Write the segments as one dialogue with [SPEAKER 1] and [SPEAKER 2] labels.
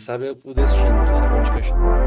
[SPEAKER 1] sabe o destino, ele sabe onde quer chegar.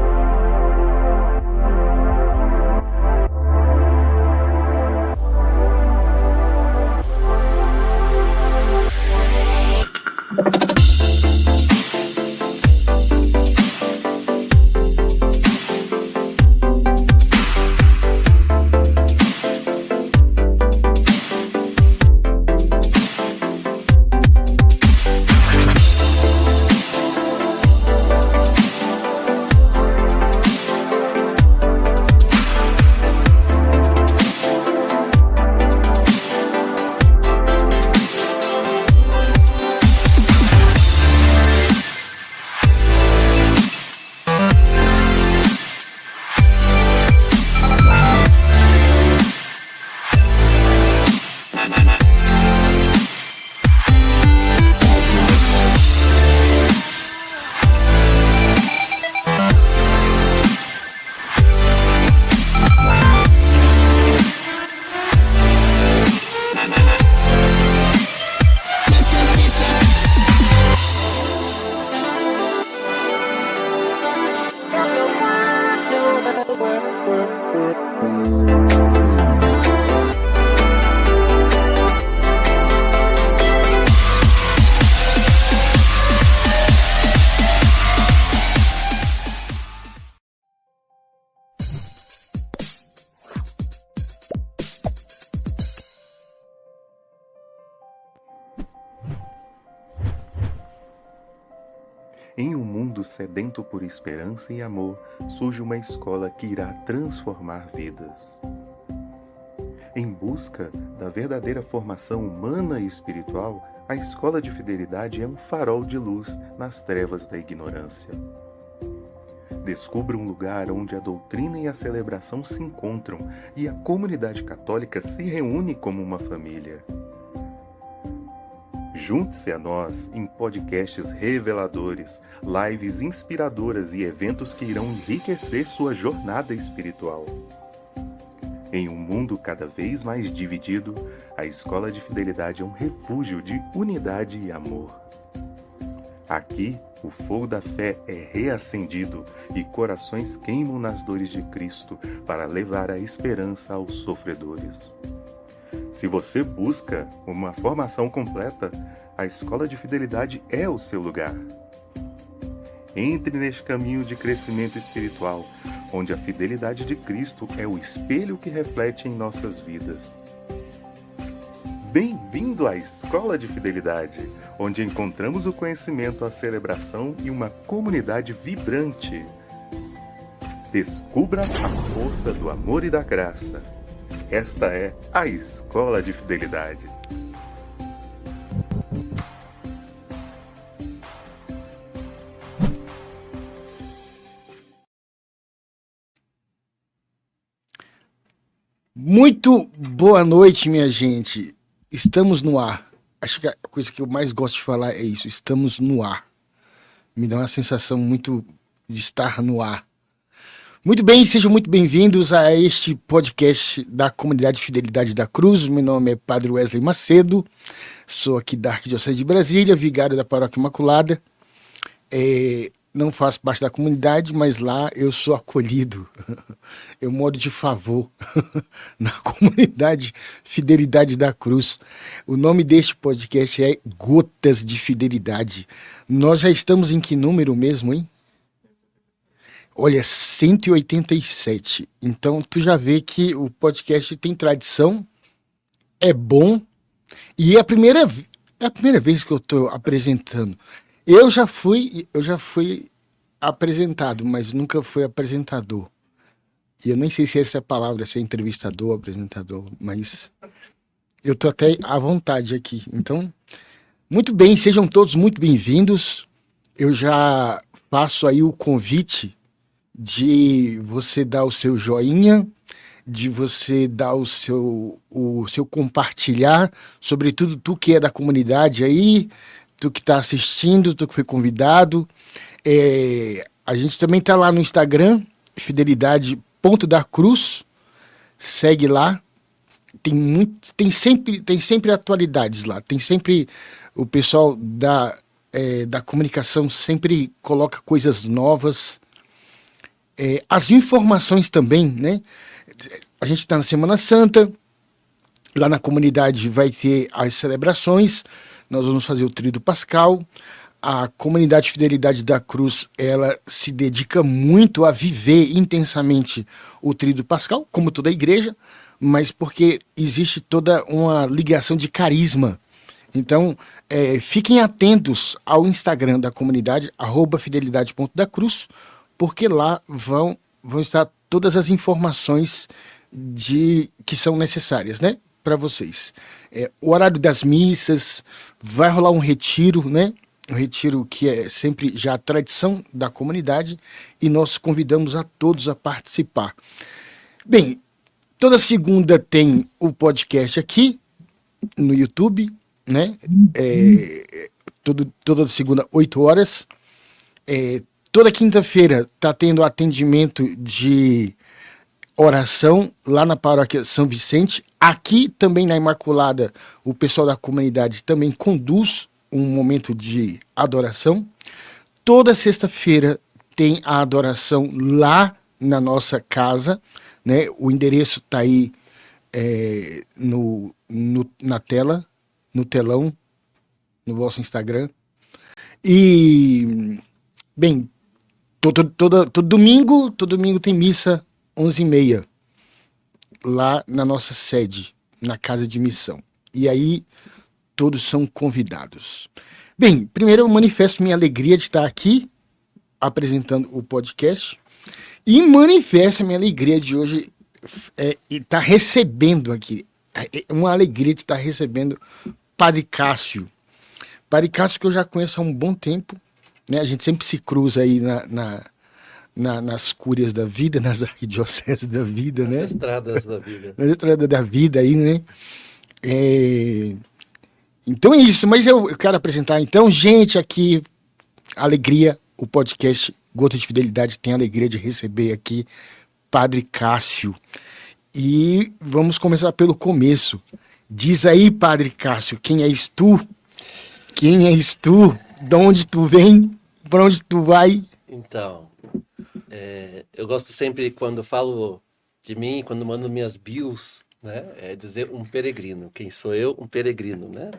[SPEAKER 2] Em um mundo sedento por esperança e amor, surge uma escola que irá transformar vidas. Em busca da verdadeira formação humana e espiritual, a escola de fidelidade é um farol de luz nas trevas da ignorância. Descubra um lugar onde a doutrina e a celebração se encontram e a comunidade católica se reúne como uma família. Junte-se a nós em podcasts reveladores, lives inspiradoras e eventos que irão enriquecer sua jornada espiritual. Em um mundo cada vez mais dividido, a Escola de Fidelidade é um refúgio de unidade e amor. Aqui, o fogo da fé é reacendido e corações queimam nas dores de Cristo para levar a esperança aos sofredores. Se você busca uma formação completa, a Escola de Fidelidade é o seu lugar. Entre neste caminho de crescimento espiritual, onde a fidelidade de Cristo é o espelho que reflete em nossas vidas. Bem-vindo à Escola de Fidelidade, onde encontramos o conhecimento, a celebração e uma comunidade vibrante. Descubra a força do amor e da graça. Esta é a Escola de Fidelidade.
[SPEAKER 3] Muito boa noite, minha gente. Estamos no ar. Acho que a coisa que eu mais gosto de falar é isso. Estamos no ar. Me dá uma sensação muito de estar no ar. Muito bem, sejam muito bem-vindos a este podcast da Comunidade Fidelidade da Cruz. Meu nome é Padre Wesley Macedo, sou aqui da Arquidiocese de Brasília, vigário da Paróquia Imaculada. Não faço parte da comunidade, mas lá eu sou acolhido. Eu moro de favor na Comunidade Fidelidade da Cruz. O nome deste podcast é Gotas de Fidelidade. Nós já estamos em que número mesmo, hein? Olha, 187. Então, tu já vê que o podcast tem tradição, é bom, e é a primeira vez que eu estou apresentando. Eu já fui apresentado, mas nunca fui apresentador. E eu nem sei se essa é a palavra, se é entrevistador, apresentador, mas eu estou até à vontade aqui. Então, muito bem, sejam todos muito bem-vindos. Eu já faço aí o convite de você dar o seu joinha, de você dar o seu compartilhar, sobretudo tu que é da comunidade aí, tu que está assistindo, tu que foi convidado. A gente também está lá no Instagram, fidelidade.dacruz, segue lá, tem sempre atualidades lá, tem sempre o pessoal da comunicação sempre coloca coisas novas. As informações também, né? A gente está na Semana Santa, lá na comunidade vai ter as celebrações, nós vamos fazer o Tríduo Pascal. A comunidade Fidelidade da Cruz, ela se dedica muito a viver intensamente o Tríduo Pascal, como toda a igreja, mas porque existe toda uma ligação de carisma. Então, fiquem atentos ao Instagram da comunidade, @fidelidade.dacruz, porque lá vão estar todas as informações que são necessárias, né, para vocês. O horário das missas, vai rolar um retiro, né? Um retiro que é sempre já a tradição da comunidade, e nós convidamos a todos a participar. Bem, toda segunda tem o podcast aqui no YouTube, né? Toda segunda, 8 horas. Toda quinta-feira está tendo atendimento de oração lá na paróquia São Vicente. Aqui também na Imaculada, o pessoal da comunidade também conduz um momento de adoração. Toda sexta-feira tem a adoração lá na nossa casa, né? O endereço está aí na tela, no telão, no vosso Instagram. E, bem, todo domingo tem missa 11h30, lá na nossa sede, na Casa de Missão. E aí, todos são convidados. Bem, primeiro eu manifesto minha alegria de estar aqui, apresentando o podcast, e manifesto a minha alegria de hoje estar recebendo aqui, uma alegria de estar recebendo Padre Cássio. Padre Cássio, que eu já conheço há um bom tempo, né? A gente sempre se cruza aí nas cúrias da vida, nas arquidioceses da vida, né?
[SPEAKER 1] Nas estradas da vida.
[SPEAKER 3] Nas estradas da vida aí, né? Então é isso, mas eu quero apresentar então, gente, aqui, alegria, o podcast Gota de Fidelidade tem a alegria de receber aqui Padre Cássio. E vamos começar pelo começo. Diz aí, Padre Cássio, quem és tu? Quem és tu? De onde tu vem? Para onde tu vai?
[SPEAKER 1] Então, eu gosto sempre, quando falo de mim, quando mando minhas bios, né, dizer um peregrino. Quem sou eu? Um peregrino, né?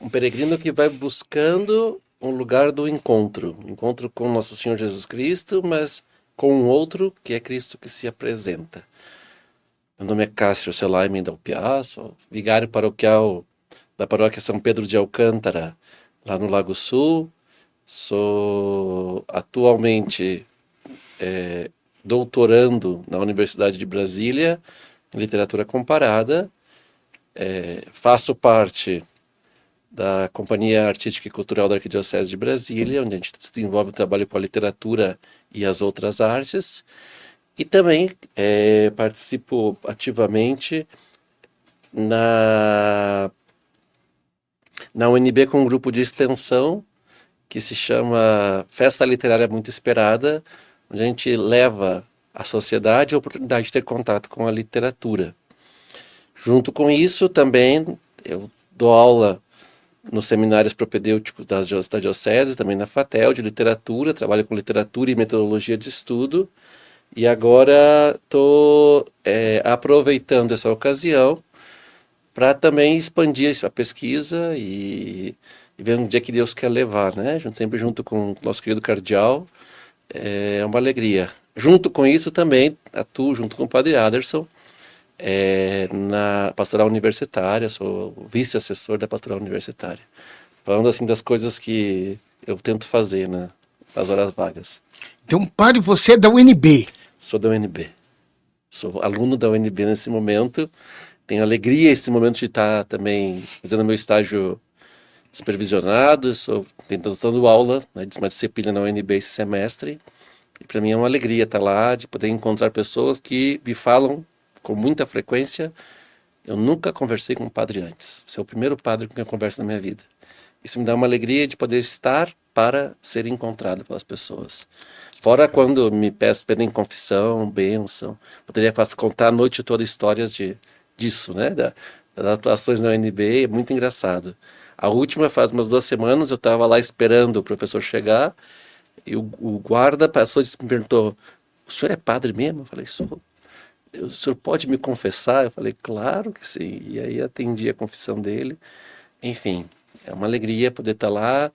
[SPEAKER 1] Um peregrino que vai buscando um lugar do encontro com Nosso Senhor Jesus Cristo, mas com um outro que é Cristo que se apresenta. Meu nome é Cássio Celay Mendel Piá, sou vigário paroquial da paróquia São Pedro de Alcântara, lá no Lago Sul. Sou atualmente doutorando na Universidade de Brasília, em literatura comparada. Faço parte da Companhia Artística e Cultural da Arquidiocese de Brasília, onde a gente desenvolve o trabalho com a literatura e as outras artes. E também participo ativamente na UNB com um grupo de extensão que se chama Festa Literária Muito Esperada, onde a gente leva à sociedade a oportunidade de ter contato com a literatura. Junto com isso, também eu dou aula nos seminários propedêuticos da Diocese, também na FATEL, de literatura, trabalho com literatura e metodologia de estudo. E agora estou aproveitando essa ocasião para também expandir a pesquisa e ver onde é que Deus quer levar, né? Sempre junto com o nosso querido cardeal. É uma alegria. Junto com isso também atuo junto com o Padre Aderson na pastoral universitária, sou vice-assessor da pastoral universitária. Falando assim das coisas que eu tento fazer nas horas vagas.
[SPEAKER 3] Então, Padre, você é da UNB?
[SPEAKER 1] Sou da UNB. Sou aluno da UNB nesse momento. Tenho alegria esse momento de estar também fazendo meu estágio supervisionado. Estou dando aula, né, de uma disciplina na UNB esse semestre. E para mim é uma alegria estar lá, de poder encontrar pessoas que me falam com muita frequência. Eu nunca conversei com um padre antes. Você é o primeiro padre com quem eu converso na minha vida. Isso me dá uma alegria de poder estar para ser encontrado pelas pessoas. Fora quando me pedem confissão, bênção. Poderia contar a noite toda histórias disso, né? das atuações na UNB, é muito engraçado. A última faz umas 2 semanas, eu estava lá esperando o professor chegar, e o guarda passou e me perguntou, o senhor é padre mesmo? Eu falei, sou. O senhor pode me confessar? Eu falei, claro que sim. E aí atendi a confissão dele. Enfim, é uma alegria poder estar lá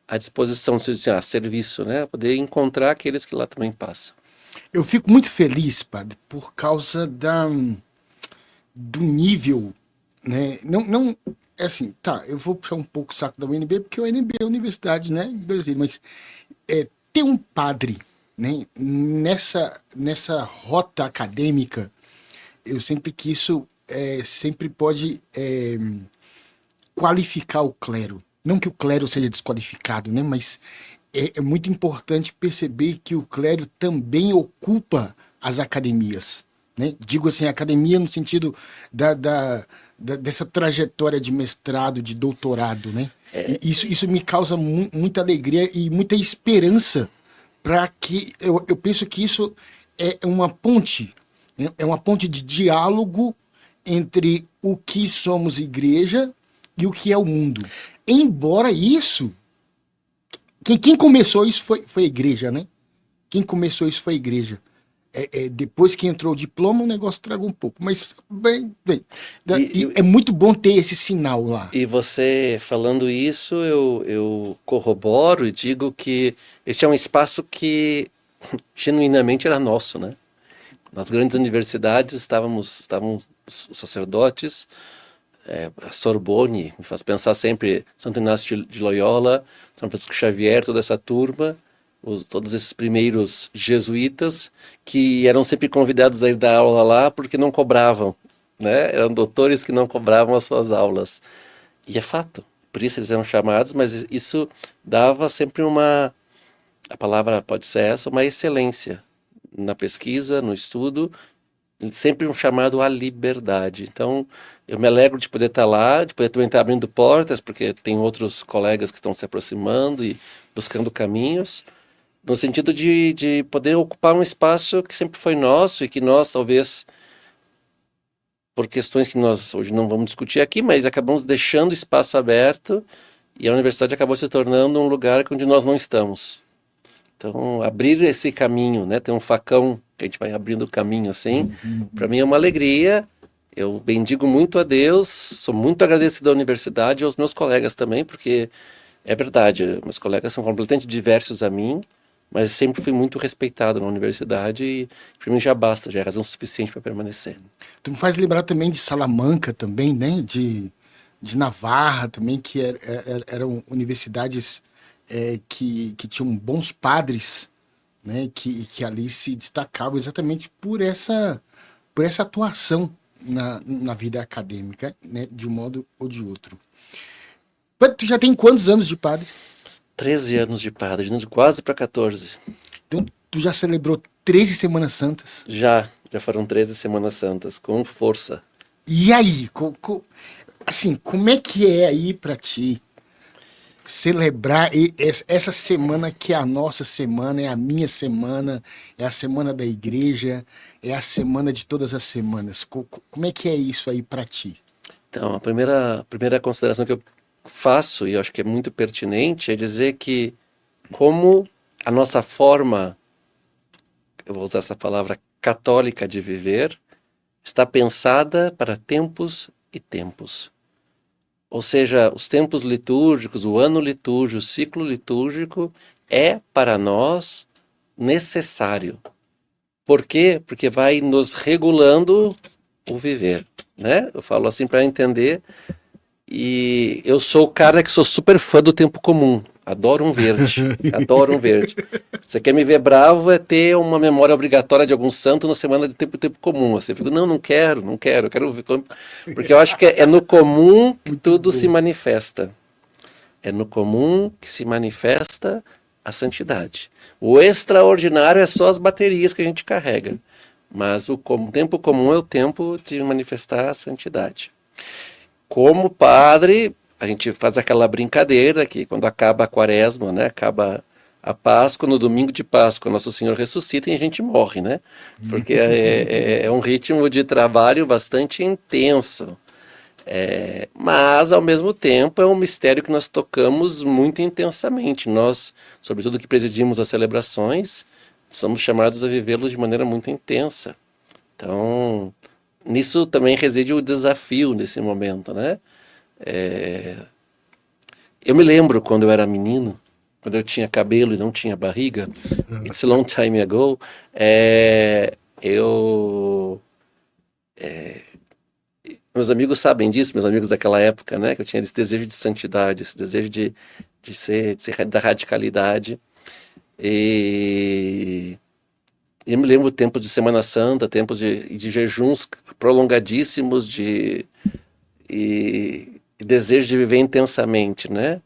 [SPEAKER 1] à disposição, a serviço, né? Poder encontrar aqueles que lá também passam.
[SPEAKER 3] Eu fico muito feliz, padre, por causa do nível, né? Não, é assim, tá, eu vou puxar um pouco o saco da UNB, porque a UNB é a universidade, né, em Brasília, mas ter um padre, né, nessa rota acadêmica, eu sempre que isso sempre pode qualificar o clero. Não que o clero seja desqualificado, né, mas é muito importante perceber que o clero também ocupa as academias. Né? Digo assim, academia no sentido dessa trajetória de mestrado, de doutorado. Né? Isso me causa muita alegria e muita esperança para que eu penso que isso é uma ponte, né? É uma ponte de diálogo entre o que somos igreja e o que é o mundo. Embora isso, quem começou isso foi a igreja, né? Quem começou isso foi a igreja. Depois que entrou o diploma, o negócio tragou um pouco. Mas, bem é muito bom ter esse sinal lá.
[SPEAKER 1] E você falando isso, eu corroboro e digo que este é um espaço que genuinamente era nosso, né? Nas grandes universidades estavam os sacerdotes, a Sorbonne, me faz pensar sempre Santo Inácio de Loyola, São Francisco Xavier, toda essa turma, todos esses primeiros jesuítas que eram sempre convidados a ir dar aula lá porque não cobravam, né? Eram doutores que não cobravam as suas aulas. E é fato, por isso eles eram chamados, mas isso dava sempre a palavra pode ser essa, uma excelência na pesquisa, no estudo, sempre um chamado à liberdade. Então, eu me alegro de poder estar lá, de poder também estar abrindo portas, porque tem outros colegas que estão se aproximando e buscando caminhos, no sentido de poder ocupar um espaço que sempre foi nosso e que nós, talvez, por questões que nós hoje não vamos discutir aqui, mas acabamos deixando espaço aberto e a universidade acabou se tornando um lugar onde nós não estamos. Então, abrir esse caminho, né? Ter um facão que a gente vai abrindo o caminho assim, para mim é uma alegria. Eu bendigo muito a Deus, sou muito agradecido à universidade e aos meus colegas também, porque é verdade, meus colegas são completamente diversos a mim, mas sempre fui muito respeitado na universidade e para mim já basta, já é razão suficiente para permanecer.
[SPEAKER 3] Tu me faz lembrar também de Salamanca também, né? De Navarra também, que eram universidades que tinham bons padres, né? Que ali se destacavam exatamente por essa atuação na vida acadêmica, né? De um modo ou de outro. Mas tu já tem quantos anos de padre?
[SPEAKER 1] 13 anos de padre, indo quase para 14.
[SPEAKER 3] Então, tu já celebrou 13 Semanas Santas?
[SPEAKER 1] Já foram 13 Semanas Santas, com força.
[SPEAKER 3] E aí, assim, como é que é aí para ti celebrar essa semana que é a nossa semana, é a minha semana, é a semana da igreja, é a semana de todas as semanas? Como é que é isso aí para ti?
[SPEAKER 1] Então, a primeira consideração que eu faço, e eu acho que é muito pertinente, é dizer que como a nossa forma, eu vou usar essa palavra, católica de viver, está pensada para tempos e tempos. Ou seja, os tempos litúrgicos, o ano litúrgico, o ciclo litúrgico é para nós necessário. Por quê? Porque vai nos regulando o viver, né? Eu falo assim para entender. E eu sou o cara que sou super fã do tempo comum. Adoro um verde. Adoro um verde. Você quer me ver bravo é ter uma memória obrigatória de algum santo na semana de tempo comum. Assim, eu fico, não quero. Eu quero ver. Porque eu acho que é no comum que tudo se manifesta. É no comum que se manifesta a santidade. O extraordinário é só as baterias que a gente carrega. Mas o tempo comum é o tempo de manifestar a santidade. Como padre, a gente faz aquela brincadeira que quando acaba a quaresma, né, acaba a Páscoa, no domingo de Páscoa, Nosso Senhor ressuscita e a gente morre, né? Porque é um ritmo de trabalho bastante intenso. Mas, ao mesmo tempo, é um mistério que nós tocamos muito intensamente. Nós, sobretudo que presidimos as celebrações, somos chamados a vivê-lo de maneira muito intensa. Então, nisso também reside o desafio nesse momento, né? Eu me lembro quando eu era menino, quando eu tinha cabelo e não tinha barriga, it's a long time ago, meus amigos sabem disso, meus amigos daquela época, né? Que eu tinha esse desejo de santidade, esse desejo de ser da radicalidade. E eu me lembro tempos de Semana Santa, tempos de jejuns prolongadíssimos e desejo de viver intensamente, né?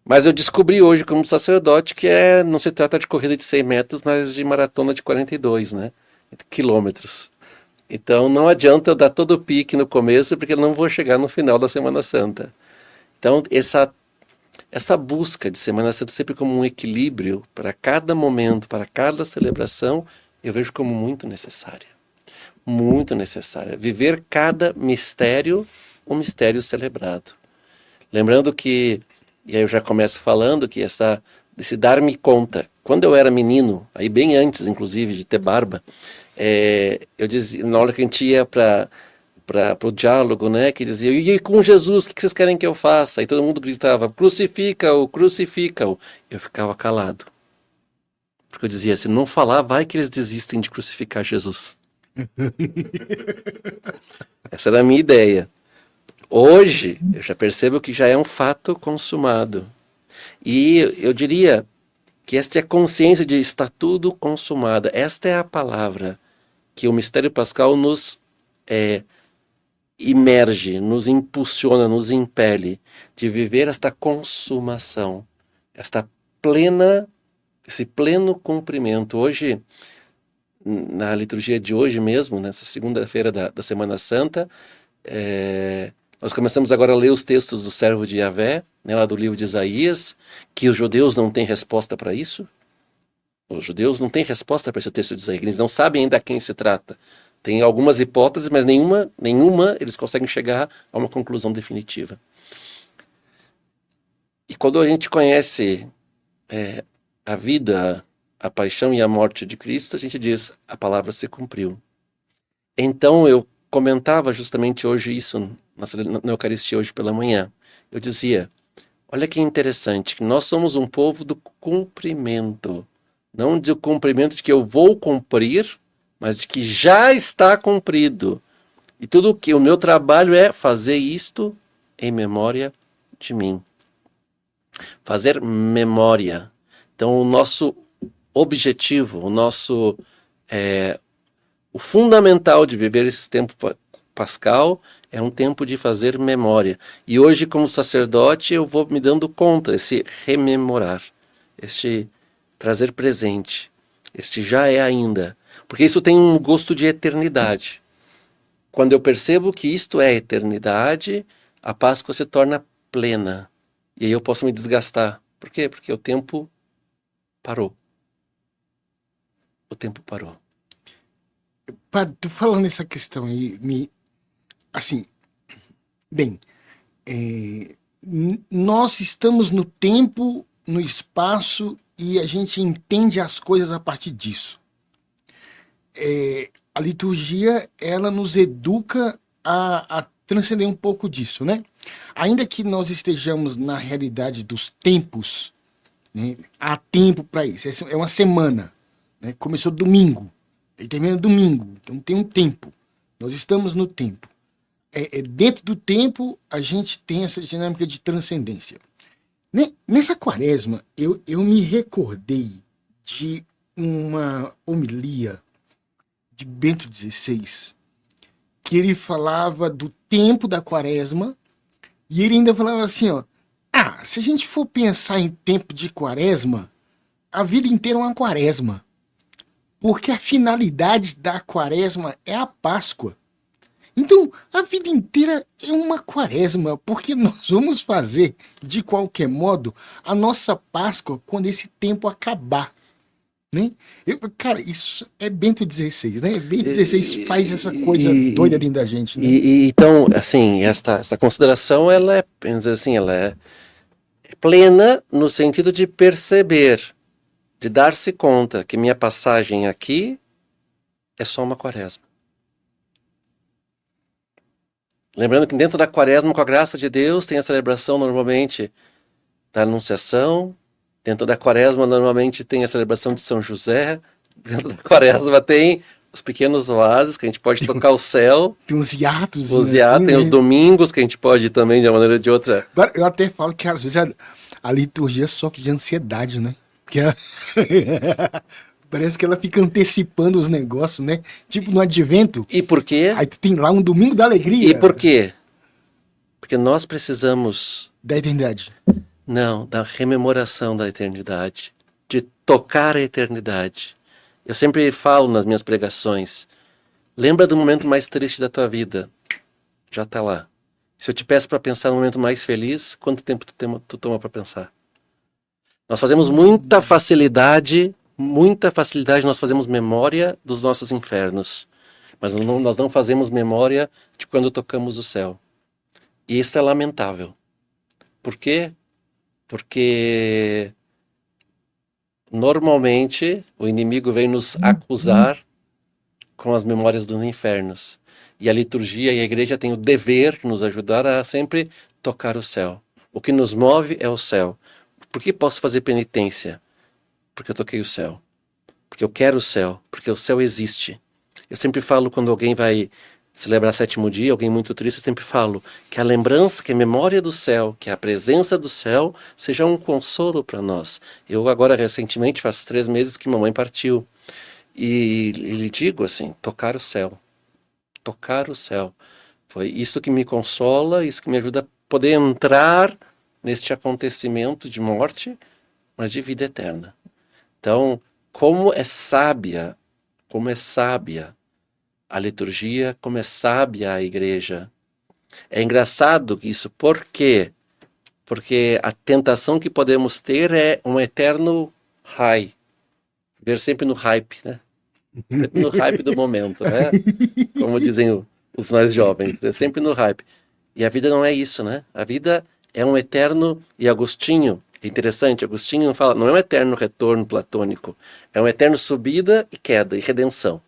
[SPEAKER 1] Mas eu descobri hoje como sacerdote que não se trata de corrida de 100 metros, mas de maratona de 42, né? Quilômetros. Então não adianta eu dar todo o pique no começo, porque eu não vou chegar no final da Semana Santa. Então essa busca de Semana Santa sempre como um equilíbrio para cada momento, para cada celebração, eu vejo como muito necessária. Muito necessária. Viver cada mistério, um mistério celebrado. Lembrando que, e aí eu já começo falando, que esse dar-me conta. Quando eu era menino, aí bem antes, inclusive, de ter barba, eu dizia, na hora que a gente ia para o diálogo, né, que dizia, e com Jesus, o que vocês querem que eu faça? E todo mundo gritava, crucifica-o, crucifica-o. Eu ficava calado. Porque eu dizia, se não falar, vai que eles desistem de crucificar Jesus. Essa era a minha ideia. Hoje, eu já percebo que já é um fato consumado. E eu diria que esta é a consciência de está tudo consumado. Esta é a palavra que o mistério pascal nos imerge, nos impulsiona, nos impele de viver esta consumação, esse pleno cumprimento. Hoje, na liturgia de hoje mesmo, nessa segunda-feira da Semana Santa, nós começamos agora a ler os textos do servo de Yahvé, né, lá do livro de Isaías, que os judeus não têm resposta para isso. Os judeus não têm resposta para esse texto de Isaías, eles não sabem ainda a quem se trata. Tem algumas hipóteses, mas nenhuma eles conseguem chegar a uma conclusão definitiva. E quando a gente conhece a vida, a paixão e a morte de Cristo, a gente diz, a palavra se cumpriu. Então eu comentava justamente hoje isso, na Eucaristia hoje pela manhã. Eu dizia, olha que interessante, que nós somos um povo do cumprimento. Não do cumprimento de que eu vou cumprir, mas de que já está cumprido. E tudo que o meu trabalho é fazer isto em memória de mim. Fazer memória. Então o nosso objetivo, o fundamental de viver esse tempo pascal é um tempo de fazer memória. E hoje, como sacerdote, eu vou me dando conta, esse rememorar, este trazer presente, este já é ainda. Porque isso tem um gosto de eternidade. Quando eu percebo que isto é eternidade, a Páscoa se torna plena. E aí eu posso me desgastar. Por quê? Porque o tempo parou. O tempo parou.
[SPEAKER 3] Padre, tu falando essa questão aí, assim, bem, nós estamos no tempo, no espaço, e a gente entende as coisas a partir disso. A liturgia, ela nos educa a transcender um pouco disso, né? Ainda que nós estejamos na realidade dos tempos, né, há tempo para isso. É uma semana, né? Começou domingo e termina domingo, então tem um tempo. Nós estamos no tempo. Dentro do tempo, a gente tem essa dinâmica de transcendência. Nessa quaresma, eu me recordei de uma homilia de Bento XVI, que ele falava do tempo da quaresma, e ele ainda falava assim, ó, se a gente for pensar em tempo de quaresma, a vida inteira é uma quaresma, porque a finalidade da quaresma é a Páscoa. Então, a vida inteira é uma quaresma, porque nós vamos fazer, de qualquer modo, a nossa Páscoa quando esse tempo acabar. né? Cara, isso é Bento XVI, né? Bento XVI faz essa coisa doida dentro da gente, né?
[SPEAKER 1] Então, assim, essa consideração, ela é, vamos dizer assim, ela é plena no sentido de perceber, de dar-se conta que minha passagem aqui é só uma quaresma. Lembrando que dentro da quaresma, com a graça de Deus, tem a celebração normalmente da Anunciação. Dentro da quaresma, normalmente tem a celebração de São José. Dentro da quaresma tem os pequenos oásis, que a gente pode tocar o céu.
[SPEAKER 3] Tem uns hiatos.
[SPEAKER 1] Os hiatos, tem os domingos, que a gente pode ir também, de uma maneira ou de outra.
[SPEAKER 3] Agora, eu até falo que às vezes a liturgia sofre de ansiedade, né? Porque parece que ela fica antecipando os negócios, né? Tipo no advento.
[SPEAKER 1] E por quê?
[SPEAKER 3] Aí tu tem lá um domingo da alegria.
[SPEAKER 1] E por quê? Porque nós precisamos...
[SPEAKER 3] Da eternidade.
[SPEAKER 1] Não, da rememoração da eternidade. De tocar a eternidade. Eu sempre falo nas minhas pregações, lembra do momento mais triste da tua vida. Já está lá. Se eu te peço para pensar no momento mais feliz, quanto tempo tu toma para pensar? Nós fazemos muita facilidade, nós fazemos memória dos nossos infernos. Mas nós não fazemos memória de quando tocamos o céu. E isso é lamentável. Por quê? Porque normalmente o inimigo vem nos acusar com as memórias dos infernos. E a liturgia e a igreja têm o dever de nos ajudar a sempre tocar o céu. O que nos move é o céu. Por que posso fazer penitência? Porque eu toquei o céu. Porque eu quero o céu. Porque o céu existe. Eu sempre falo quando alguém vai celebrar sétimo dia, alguém muito triste, eu sempre falo que a lembrança, que a memória do céu, que a presença do céu seja um consolo para nós. Eu agora, recentemente, faz 3 meses que mamãe partiu. E lhe digo assim, tocar o céu. Tocar o céu. Foi isso que me consola, isso que me ajuda a poder entrar neste acontecimento de morte, mas de vida eterna. Então, como é sábia a liturgia, como é sábia a igreja. É engraçado isso, por quê? Porque a tentação que podemos ter é um eterno high. Ver sempre no hype, né? No hype do momento, né? Como dizem os mais jovens, é sempre no hype. E a vida não é isso, né? A vida é um eterno, e Agostinho, é interessante, Agostinho não fala, não é um eterno retorno platônico, é um eterno subida e queda, e redenção.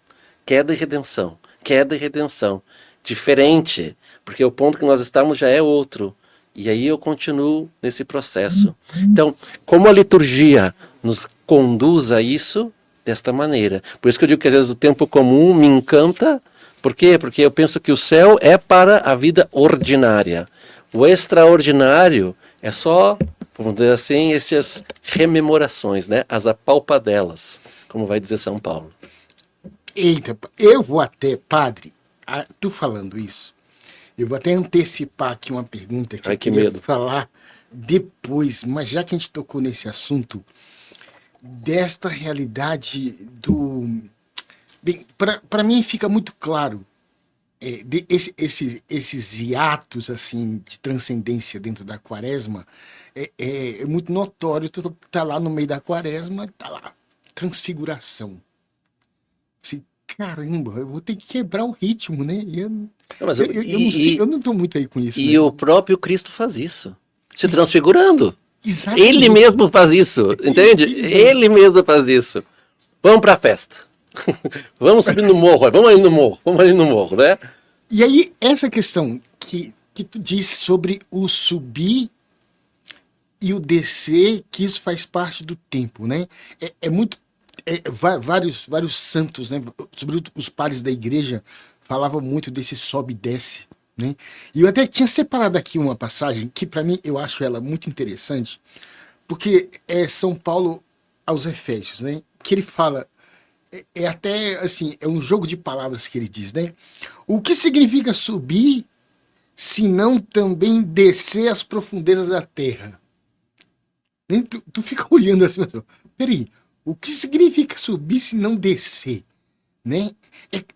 [SPEAKER 1] Queda e redenção, queda e redenção. Diferente, porque o ponto que nós estamos já é outro. E aí eu continuo nesse processo. Então, como a liturgia nos conduz a isso, desta maneira. Por isso que eu digo que às vezes o tempo comum me encanta. Por quê? Porque eu penso que o céu é para a vida ordinária. O extraordinário é só, vamos dizer assim, essas rememorações, né? As apalpadelas, como vai dizer São Paulo.
[SPEAKER 3] Eita, eu vou até, padre, tu falando isso, eu vou até antecipar aqui uma pergunta que eu queria falar depois, mas já que a gente tocou nesse assunto, desta realidade do... Bem, para mim fica muito claro esses hiatos assim, de transcendência dentro da quaresma, é muito notório, tu tá lá no meio da quaresma, tá lá, transfiguração. Assim, caramba, eu vou ter que quebrar o ritmo, né? Eu não tô muito aí com isso.
[SPEAKER 1] E o próprio Cristo faz isso, se transfigurando.
[SPEAKER 3] Exatamente.
[SPEAKER 1] Ele mesmo faz isso, entende? Ele mesmo faz isso. Vamos para a festa. Vamos subir no morro, vamos ali no morro, né?
[SPEAKER 3] E aí, essa questão que tu disse sobre o subir e o descer, que isso faz parte do tempo, né? Vários santos, né? Sobretudo os padres da igreja, falavam muito desse sobe e desce, né? E eu até tinha separado aqui uma passagem que, para mim, eu acho ela muito interessante, porque é São Paulo aos Efésios, né? Que ele fala... É até, assim, é um jogo de palavras que ele diz, né? O que significa subir, se não também descer às profundezas da terra? Tu fica olhando assim, peraí, o que significa subir, se não descer? Né?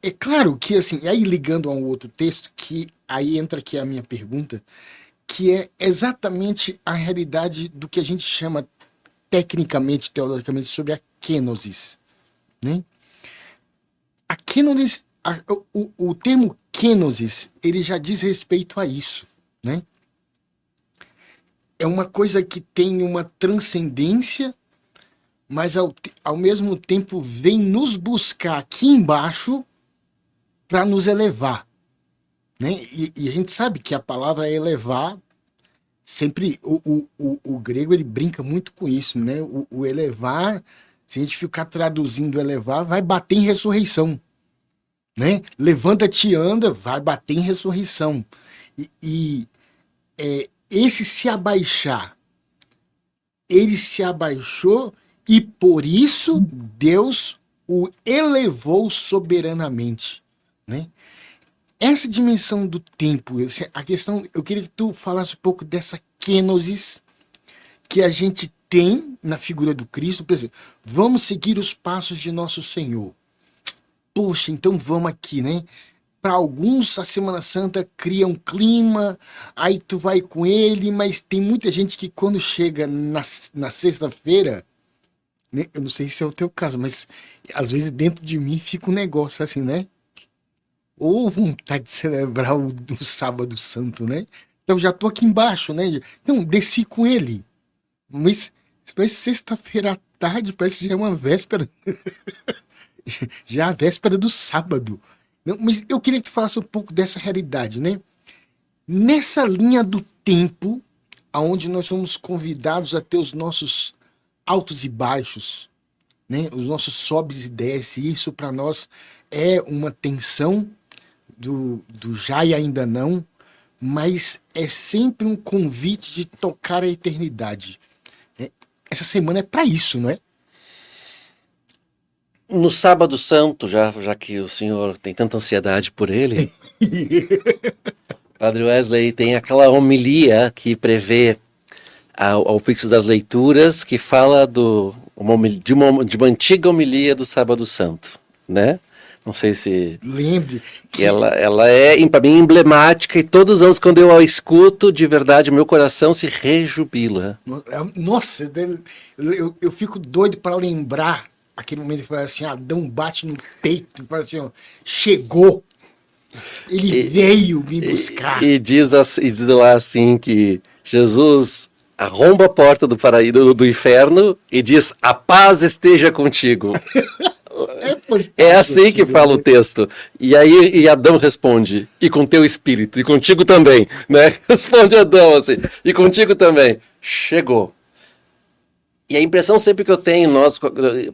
[SPEAKER 3] É claro que, assim, aí ligando a um outro texto, que aí entra aqui a minha pergunta, que é exatamente a realidade do que a gente chama tecnicamente, teologicamente, sobre a kenosis, né? A kenosis, o termo kenosis, ele já diz respeito a isso, né? É uma coisa que tem uma transcendência, mas ao mesmo tempo vem nos buscar aqui embaixo para nos elevar, né? E a gente sabe que a palavra elevar, sempre o grego ele brinca muito com isso, né? O elevar, se a gente ficar traduzindo elevar, vai bater em ressurreição, né? Levanta-te e anda, vai bater em ressurreição. Esse se abaixar, ele se abaixou e por isso Deus o elevou soberanamente, né? Essa dimensão do tempo, a questão, eu queria que tu falasse um pouco dessa kenosis que a gente tem na figura do Cristo. Por exemplo, vamos seguir os passos de nosso Senhor. Poxa, então vamos aqui, né? Para alguns, a Semana Santa cria um clima, aí tu vai com ele, mas tem muita gente que quando chega na sexta-feira, né? Eu não sei se é o teu caso, mas às vezes dentro de mim fica um negócio assim, né? Ou vontade de celebrar o Sábado Santo, né? Então já tô aqui embaixo, né? Então desci com ele. Mas sexta-feira à tarde parece que já é uma véspera. Já é a véspera do sábado. Não, mas eu queria que tu falasse um pouco dessa realidade, né? Nessa linha do tempo, aonde nós somos convidados a ter os nossos altos e baixos, né? Os nossos sobes e desce, isso para nós é uma tensão do já e ainda não, mas é sempre um convite de tocar a eternidade. Essa semana é para isso, não é?
[SPEAKER 1] No Sábado Santo, já que o senhor tem tanta ansiedade por ele, Padre Wesley tem aquela homilia que prevê ao fixo das leituras, que fala de uma antiga homilia do Sábado Santo, né? Não sei se...
[SPEAKER 3] Lembre
[SPEAKER 1] que ela é, para mim, emblemática, e todos os anos, quando eu a escuto, de verdade, meu coração se rejubila.
[SPEAKER 3] Nossa, eu fico doido para lembrar aquele momento que fala assim, Adão bate no peito, fala assim, ó, chegou, ele veio me buscar.
[SPEAKER 1] E diz lá assim que Jesus arromba a porta do paraíso, do inferno, e diz, a paz esteja contigo. É assim que fala o texto. E aí Adão responde, e com teu espírito, e contigo também, né? Responde Adão assim, e contigo também. Chegou. E a impressão sempre que eu tenho,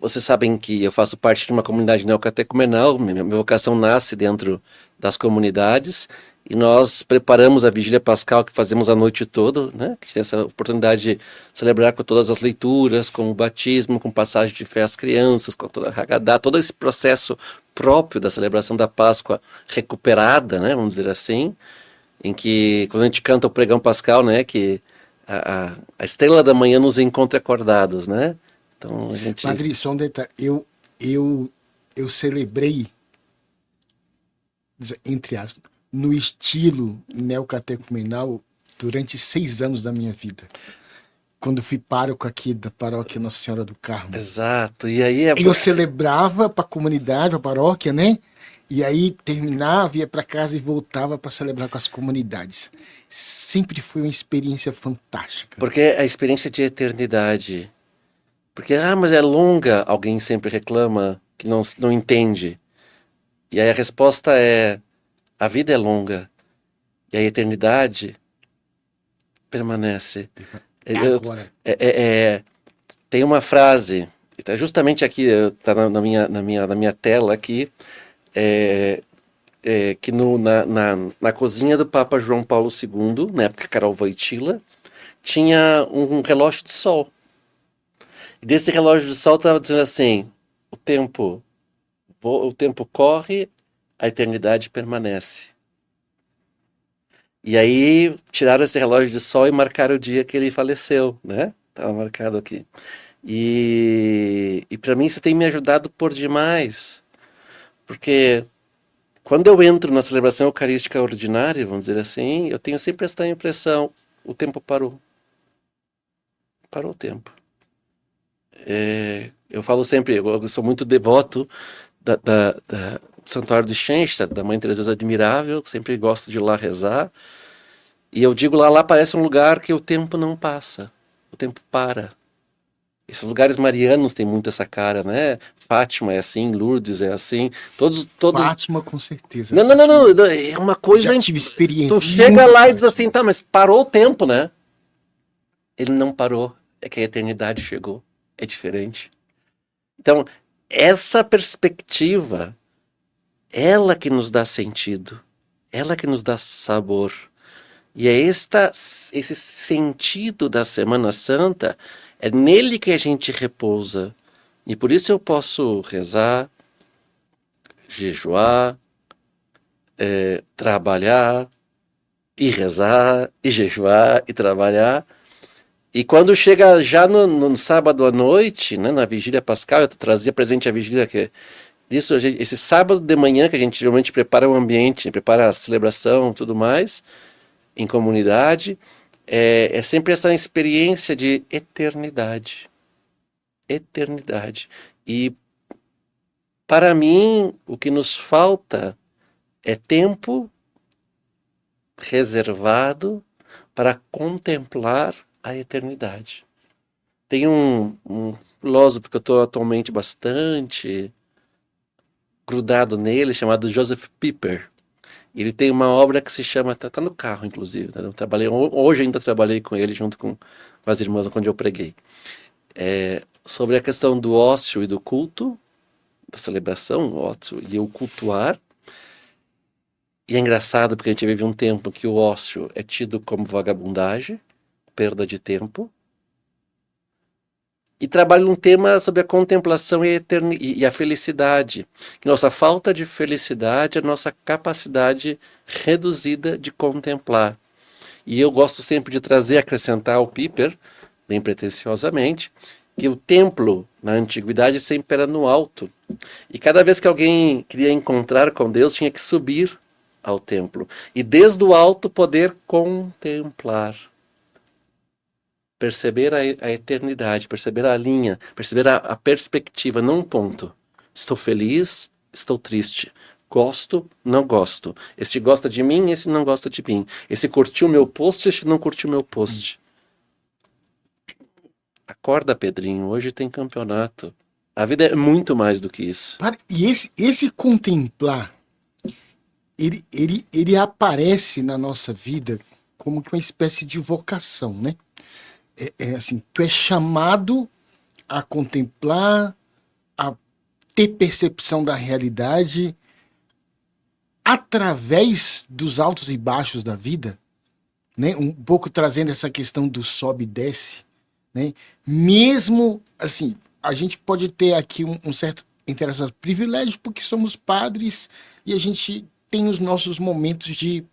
[SPEAKER 1] vocês sabem que eu faço parte de uma comunidade neocatecumenal, minha vocação nasce dentro das comunidades, e nós preparamos a Vigília Pascal que fazemos a noite toda, né? Que tem essa oportunidade de celebrar com todas as leituras, com o batismo, com passagem de fé às crianças, com toda a Haggadah, todo esse processo próprio da celebração da Páscoa recuperada, né? Vamos dizer assim, em que quando a gente canta o pregão pascal, né? Que a estrela da manhã nos encontra acordados, né? Então a gente...
[SPEAKER 3] Padre, só um detalhe, eu celebrei, entre aspas, no estilo neocatecumenal durante 6 anos da minha vida. Quando fui pároco aqui da paróquia Nossa Senhora do Carmo.
[SPEAKER 1] Exato, e aí...
[SPEAKER 3] Eu celebrava para a comunidade, para a paróquia, né? E aí terminava, ia para casa e voltava para celebrar com as comunidades. Sempre foi uma experiência fantástica.
[SPEAKER 1] Porque a experiência de eternidade. Porque, mas é longa, alguém sempre reclama que não entende. E aí a resposta é, a vida é longa e a eternidade permanece.
[SPEAKER 3] Agora.
[SPEAKER 1] Tem uma frase, tá justamente aqui, está na minha tela aqui, que na cozinha do Papa João Paulo II, na época Karol Wojtyla, tinha um relógio de sol. E desse relógio de sol estava dizendo assim, o tempo corre, a eternidade permanece. E aí tiraram esse relógio de sol e marcaram o dia que ele faleceu, né? Estava marcado aqui. E para mim isso tem me ajudado por demais, porque quando eu entro na celebração eucarística ordinária, vamos dizer assim, eu tenho sempre esta impressão, o tempo parou. Parou o tempo. Eu falo sempre, eu sou muito devoto do Santuário de Schenstatt, da Mãe Teresa Admirável, sempre gosto de ir lá rezar. E eu digo lá parece um lugar que o tempo não passa, o tempo para. Esses lugares marianos têm muito essa cara, né? Fátima é assim, Lourdes é assim, todos...
[SPEAKER 3] Fátima, com certeza.
[SPEAKER 1] Não,
[SPEAKER 3] Fátima.
[SPEAKER 1] é uma coisa...
[SPEAKER 3] Já tive experiência.
[SPEAKER 1] Tu chega lá e diz
[SPEAKER 3] Fátima.
[SPEAKER 1] assim, tá, mas parou o tempo, né? Ele não parou, é que a eternidade chegou, é diferente. Então, essa perspectiva, ela que nos dá sentido, ela que nos dá sabor. E é esse sentido da Semana Santa, é nele que a gente repousa. E por isso eu posso rezar, jejuar, trabalhar, e rezar, e jejuar, e trabalhar. E quando chega já no sábado à noite, né, na vigília pascal, eu trazia presente a vigília que disso, esse sábado de manhã que a gente geralmente prepara o ambiente, prepara a celebração e tudo mais, em comunidade, é sempre essa experiência de eternidade. Eternidade. E para mim, o que nos falta é tempo reservado para contemplar a eternidade. Tem um filósofo que eu estou atualmente bastante grudado nele, chamado Joseph Pieper. Ele tem uma obra que se chama, tá no carro inclusive, né? Hoje ainda trabalhei com ele junto com as irmãs quando eu preguei. Sobre a questão do ócio e do culto, da celebração, o ócio e o cultuar. E é engraçado porque a gente vive um tempo que o ócio é tido como vagabundagem, perda de tempo. E trabalha um tema sobre a contemplação e a felicidade. Que nossa falta de felicidade é a nossa capacidade reduzida de contemplar. E eu gosto sempre de acrescentar ao Pieper, bem pretensiosamente, que o templo, na antiguidade, sempre era no alto. E cada vez que alguém queria encontrar com Deus, tinha que subir ao templo. E desde o alto poder contemplar. Perceber a eternidade, perceber a linha, perceber a perspectiva, não um ponto. Estou feliz, estou triste. Gosto, não gosto. Esse gosta de mim, esse não gosta de mim. Esse curtiu meu post, esse não curtiu meu post. Acorda, Pedrinho, hoje tem campeonato. A vida é muito mais do que isso.
[SPEAKER 3] E esse contemplar, ele aparece na nossa vida como uma espécie de vocação, né? Assim, tu é chamado a contemplar, a ter percepção da realidade através dos altos e baixos da vida, né? Um pouco trazendo essa questão do sobe e desce, né? Mesmo assim, a gente pode ter aqui um certo privilégio porque somos padres e a gente tem os nossos momentos de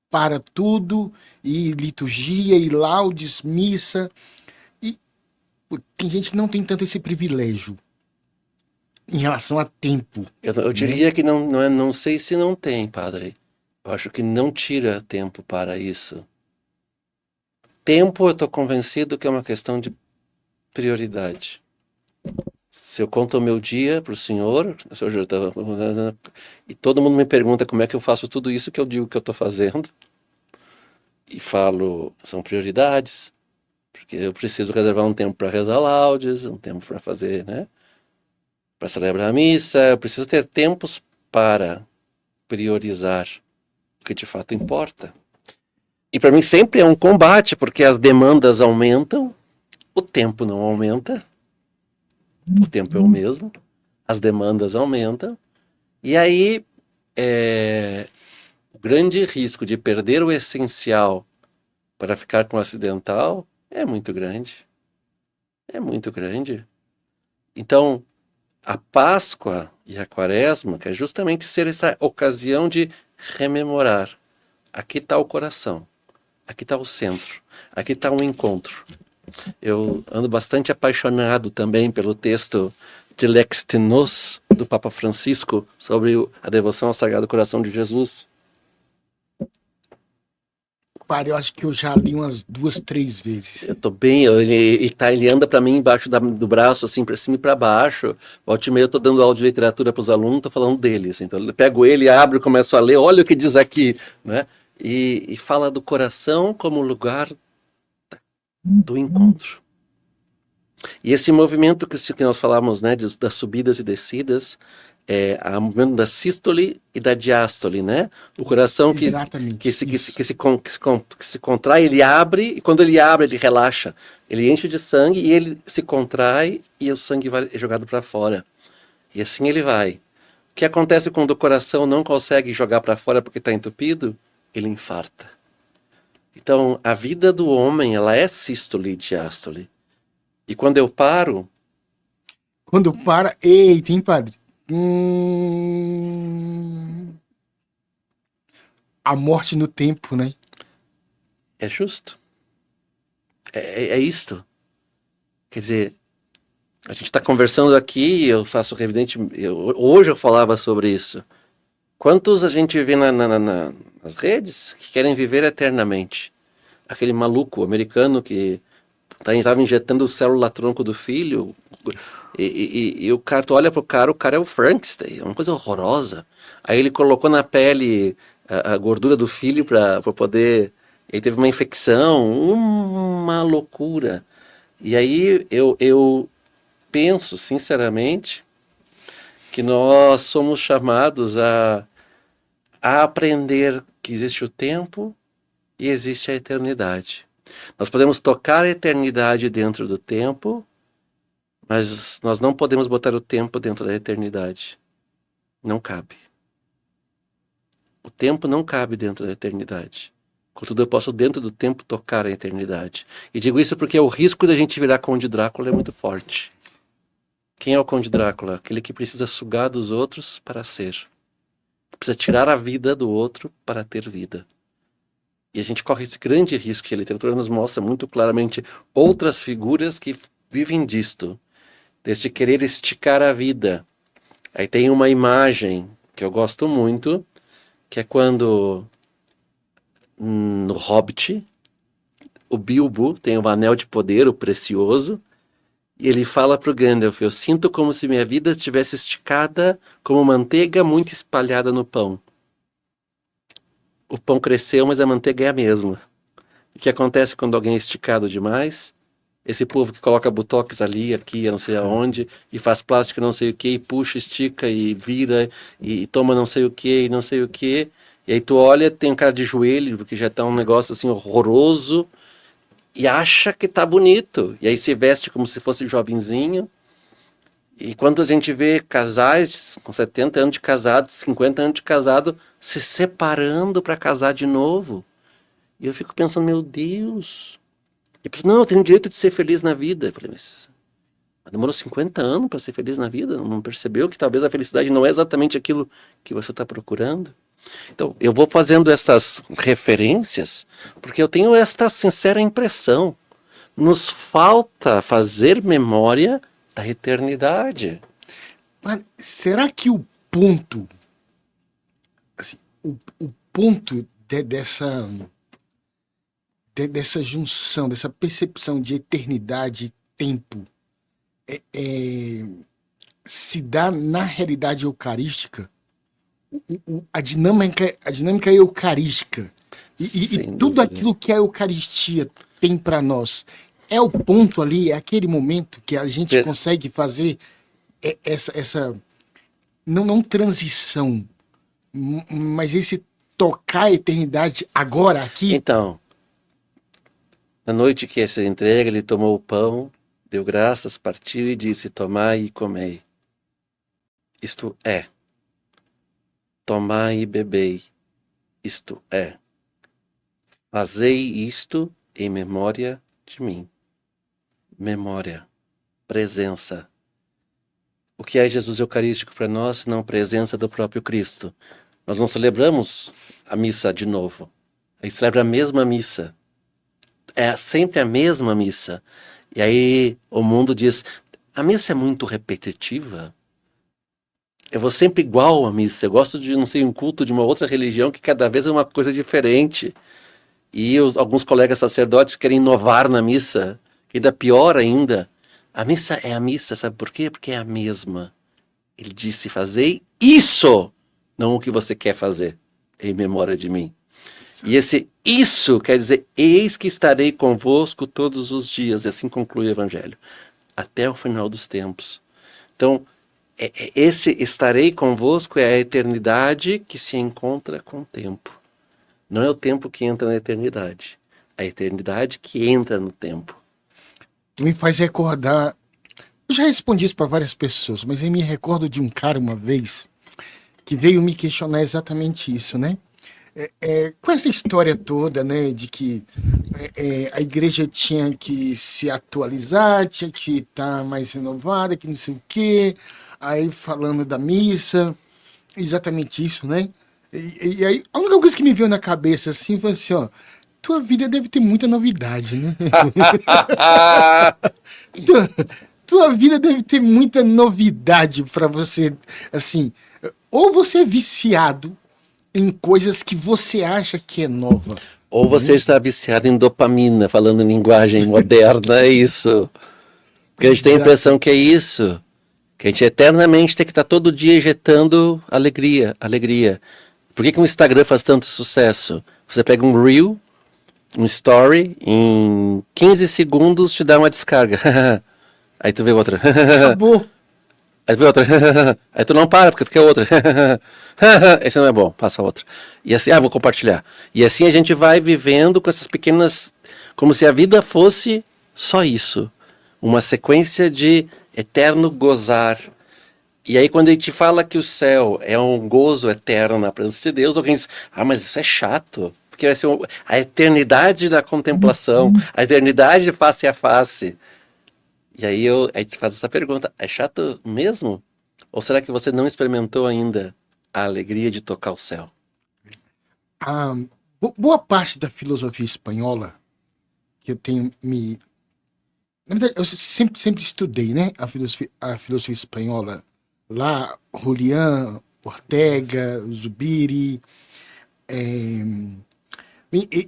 [SPEAKER 3] para tudo, e liturgia, e laudes, missa. E tem gente que não tem tanto esse privilégio em relação a tempo.
[SPEAKER 1] Eu diria que não sei se não tem, padre. Eu acho que não tira tempo para isso. Tempo, eu estou convencido que é uma questão de prioridade. Se eu conto o meu dia para o senhor, e todo mundo me pergunta como é que eu faço tudo isso que eu digo que eu estou fazendo, e falo, são prioridades, porque eu preciso reservar um tempo para rezar laudes, um tempo para fazer, né, para celebrar a missa, eu preciso ter tempos para priorizar o que de fato importa. E para mim sempre é um combate, porque as demandas aumentam, o tempo não aumenta, o tempo é o mesmo, as demandas aumentam, e aí o grande risco de perder o essencial para ficar com o acidental é muito grande. É muito grande. Então, a Páscoa e a Quaresma quer justamente ser essa ocasião de rememorar. Aqui está o coração, aqui está o centro, aqui está o encontro. Eu ando bastante apaixonado também pelo texto de Lex Tenos, do Papa Francisco, sobre a devoção ao Sagrado Coração de Jesus.
[SPEAKER 3] Padre, eu acho que eu já li umas 2, 3 vezes.
[SPEAKER 1] Eu tô bem, ele anda para mim embaixo do braço, assim, para cima e para baixo. Volta e meia eu tô dando aula de literatura para os alunos, tô falando dele, assim. Então eu pego ele, abro, começo a ler, olha o que diz aqui, né? E fala do coração como lugar do encontro. E esse movimento que nós falamos, né, das subidas e descidas, o movimento da sístole e da diástole, né? O coração
[SPEAKER 3] Exatamente,
[SPEAKER 1] que se contrai, ele abre, e quando ele abre, ele relaxa. Ele enche de sangue e ele se contrai e o sangue é jogado para fora. E assim ele vai. O que acontece quando o coração não consegue jogar para fora porque está entupido? Ele infarta. Então, a vida do homem, ela é sístole e diástole. E quando eu paro...
[SPEAKER 3] Quando para... Eita, hein, Padre? A morte no tempo, né?
[SPEAKER 1] É justo. É isto. Quer dizer, a gente está conversando aqui, eu faço evidente... hoje eu falava sobre isso. Quantos a gente vê nas redes que querem viver eternamente? Aquele maluco americano que estava injetando o célula-tronco do filho, e o cara, tu olha pro cara, o cara é o Frankenstein, é uma coisa horrorosa. Aí ele colocou na pele a gordura do filho para poder... Ele teve uma infecção, uma loucura. E aí eu penso, sinceramente, que nós somos chamados a aprender que existe o tempo e existe a eternidade. Nós podemos tocar a eternidade dentro do tempo, mas nós não podemos botar o tempo dentro da eternidade. Não cabe. O tempo não cabe dentro da eternidade. Contudo, eu posso, dentro do tempo, tocar a eternidade. E digo isso porque o risco da gente virar Conde Drácula é muito forte. Quem é o Conde Drácula? Aquele que precisa sugar dos outros para ser. Precisa tirar a vida do outro para ter vida. E a gente corre esse grande risco, que a literatura nos mostra muito claramente outras figuras que vivem disto, deste querer esticar a vida. Aí tem uma imagem que eu gosto muito, que é quando no Hobbit, o Bilbo tem o anel de poder, o precioso, e ele fala para o Gandalf: eu sinto como se minha vida estivesse esticada como manteiga muito espalhada no pão. O pão cresceu, mas a manteiga é a mesma. O que acontece quando alguém é esticado demais? Esse povo que coloca botox ali, aqui, não sei aonde, e faz plástico não sei o que, e puxa, estica, e vira, e toma não sei o que, e não sei o que. E aí tu olha, tem um cara de joelho, porque já tá um negócio assim horroroso, e acha que tá bonito. E aí se veste como se fosse jovenzinho. E quando a gente vê casais com 70 anos de casado, 50 anos de casado, se separando para casar de novo. E eu fico pensando, meu Deus. E penso, não, eu tenho o direito de ser feliz na vida. Eu falei, mas demorou 50 anos para ser feliz na vida? Não percebeu que talvez a felicidade não é exatamente aquilo que você está procurando? Então, eu vou fazendo essas referências porque eu tenho esta sincera impressão. Nos falta fazer memória da eternidade.
[SPEAKER 3] Mas será que o ponto, assim, o ponto dessa junção, dessa percepção de eternidade e tempo, se dá na realidade eucarística? A dinâmica eucarística e tudo aquilo que a Eucaristia tem para nós é o ponto ali, é aquele momento que a gente consegue fazer essa não transição, mas esse tocar a eternidade agora, aqui.
[SPEAKER 1] Então, na noite que essa entrega, ele tomou o pão, deu graças, partiu e disse: tomai e comei. Isto é. Tomai e bebei. Isto é. Fazei isto em memória de mim. Memória. Presença. O que é Jesus Eucarístico para nós, senão a presença do próprio Cristo? Nós não celebramos a missa de novo. A gente celebra a mesma missa. É sempre a mesma missa. E aí o mundo diz, a missa é muito repetitiva. Eu vou sempre igual à missa. Eu gosto de, não sei, um culto de uma outra religião que cada vez é uma coisa diferente. E alguns colegas sacerdotes querem inovar na missa, que ainda pior ainda. A missa é a missa, sabe por quê? Porque é a mesma. Ele disse, fazei isso, não o que você quer fazer, em memória de mim. E esse isso quer dizer, eis que estarei convosco todos os dias, e assim conclui o Evangelho, até o final dos tempos. Então, esse estarei convosco é a eternidade que se encontra com o tempo. Não é o tempo que entra na eternidade, a eternidade que entra no tempo.
[SPEAKER 3] Me faz recordar. Eu já respondi isso para várias pessoas, mas eu me recordo de um cara uma vez que veio me questionar exatamente isso, né? Com essa história toda, né, de que a igreja tinha que se atualizar, tinha que estar mais renovada, que não sei o quê, aí falando da missa, exatamente isso, né? E aí, a única coisa que me veio na cabeça assim foi assim, ó, tua vida deve ter muita novidade, né? tua vida deve ter muita novidade para você, assim, ou você é viciado em coisas que você acha que é nova.
[SPEAKER 1] Ou você está viciado em dopamina, falando em linguagem moderna, é isso. Porque a gente tem a impressão que é isso. Que a gente eternamente tem que estar todo dia injetando alegria, alegria. Por que um Instagram faz tanto sucesso? Você pega um Reel, um Story, em 15 segundos te dá uma descarga. Aí tu vê outra.
[SPEAKER 3] Acabou.
[SPEAKER 1] Aí tu vê outra. Aí tu não para, porque tu quer outra. Esse não é bom, passa outra. E assim, vou compartilhar. E assim a gente vai vivendo com essas pequenas... Como se a vida fosse só isso. Uma sequência de eterno gozar. E aí quando a gente fala que o céu é um gozo eterno na presença de Deus, alguém diz, mas isso é chato. Porque vai ser a eternidade da contemplação, a eternidade face a face. E aí a gente faz essa pergunta, é chato mesmo? Ou será que você não experimentou ainda a alegria de tocar o céu?
[SPEAKER 3] Boa parte da filosofia espanhola que eu tenho me... Na verdade, eu sempre estudei, né? A filosofia espanhola. Lá, Julián, Ortega, Zubiri.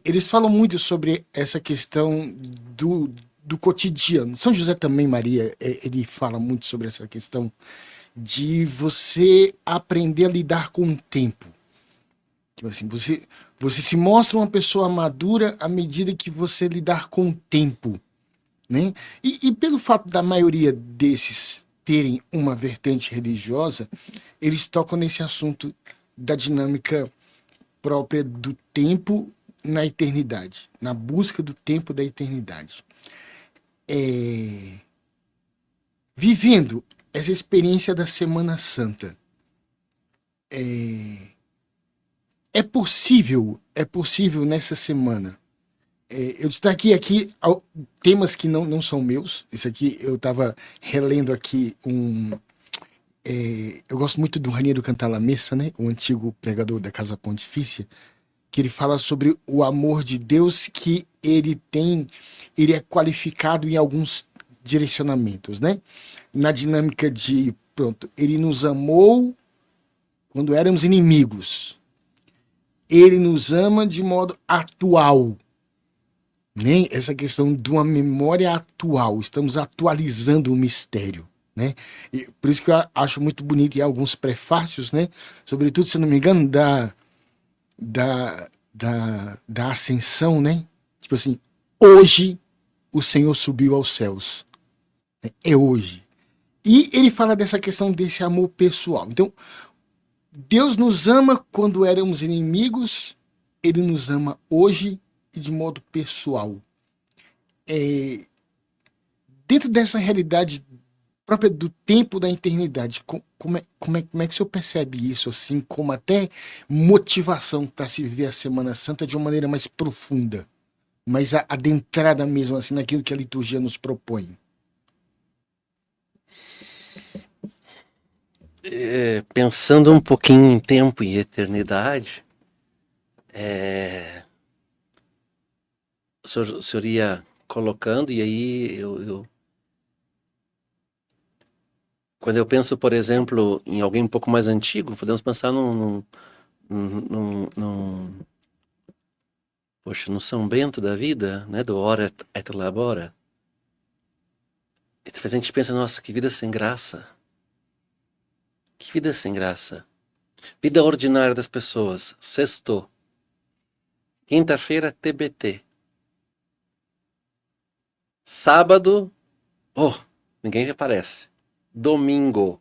[SPEAKER 3] Eles falam muito sobre essa questão do cotidiano. São José também, Maria, ele fala muito sobre essa questão de você aprender a lidar com o tempo. Tipo assim, você se mostra uma pessoa madura à medida que você lidar com o tempo, né? E pelo fato da maioria desses terem uma vertente religiosa, eles tocam nesse assunto da dinâmica própria do tempo na eternidade, na busca do tempo da eternidade. Vivendo essa experiência da Semana Santa, é possível nessa semana. Eu destaquei aqui temas que não são meus. Isso aqui eu estava relendo aqui eu gosto muito do Raniero Cantalamessa, né? O antigo pregador da Casa Pontifícia, que ele fala sobre o amor de Deus que ele é qualificado em alguns direcionamentos, né? Na dinâmica de, ele nos amou quando éramos inimigos. Ele nos ama de modo atual. Né? Essa questão de uma memória atual. Estamos atualizando o mistério. Né? E por isso que eu acho muito bonito em alguns prefácios, né? Sobretudo, se não me engano, da ascensão, né? Tipo assim, hoje o Senhor subiu aos céus. É hoje. E ele fala dessa questão desse amor pessoal. Então, Deus nos ama quando éramos inimigos, ele nos ama hoje e de modo pessoal. Dentro dessa realidade própria do tempo da eternidade, como é que o senhor percebe isso, assim, como até motivação para se viver a Semana Santa de uma maneira mais profunda, mais adentrada mesmo, assim, naquilo que a liturgia nos propõe?
[SPEAKER 1] Pensando um pouquinho em tempo e eternidade, o senhor ia colocando, e aí quando eu penso, por exemplo, em alguém um pouco mais antigo, podemos pensar num poxa, no São Bento da vida, né, do ora et labora. E talvez a gente pensa, nossa, que vida sem graça. Que vida sem graça. Vida ordinária das pessoas. Sextou. Quinta-feira, TBT. Sábado, ninguém aparece. Domingo.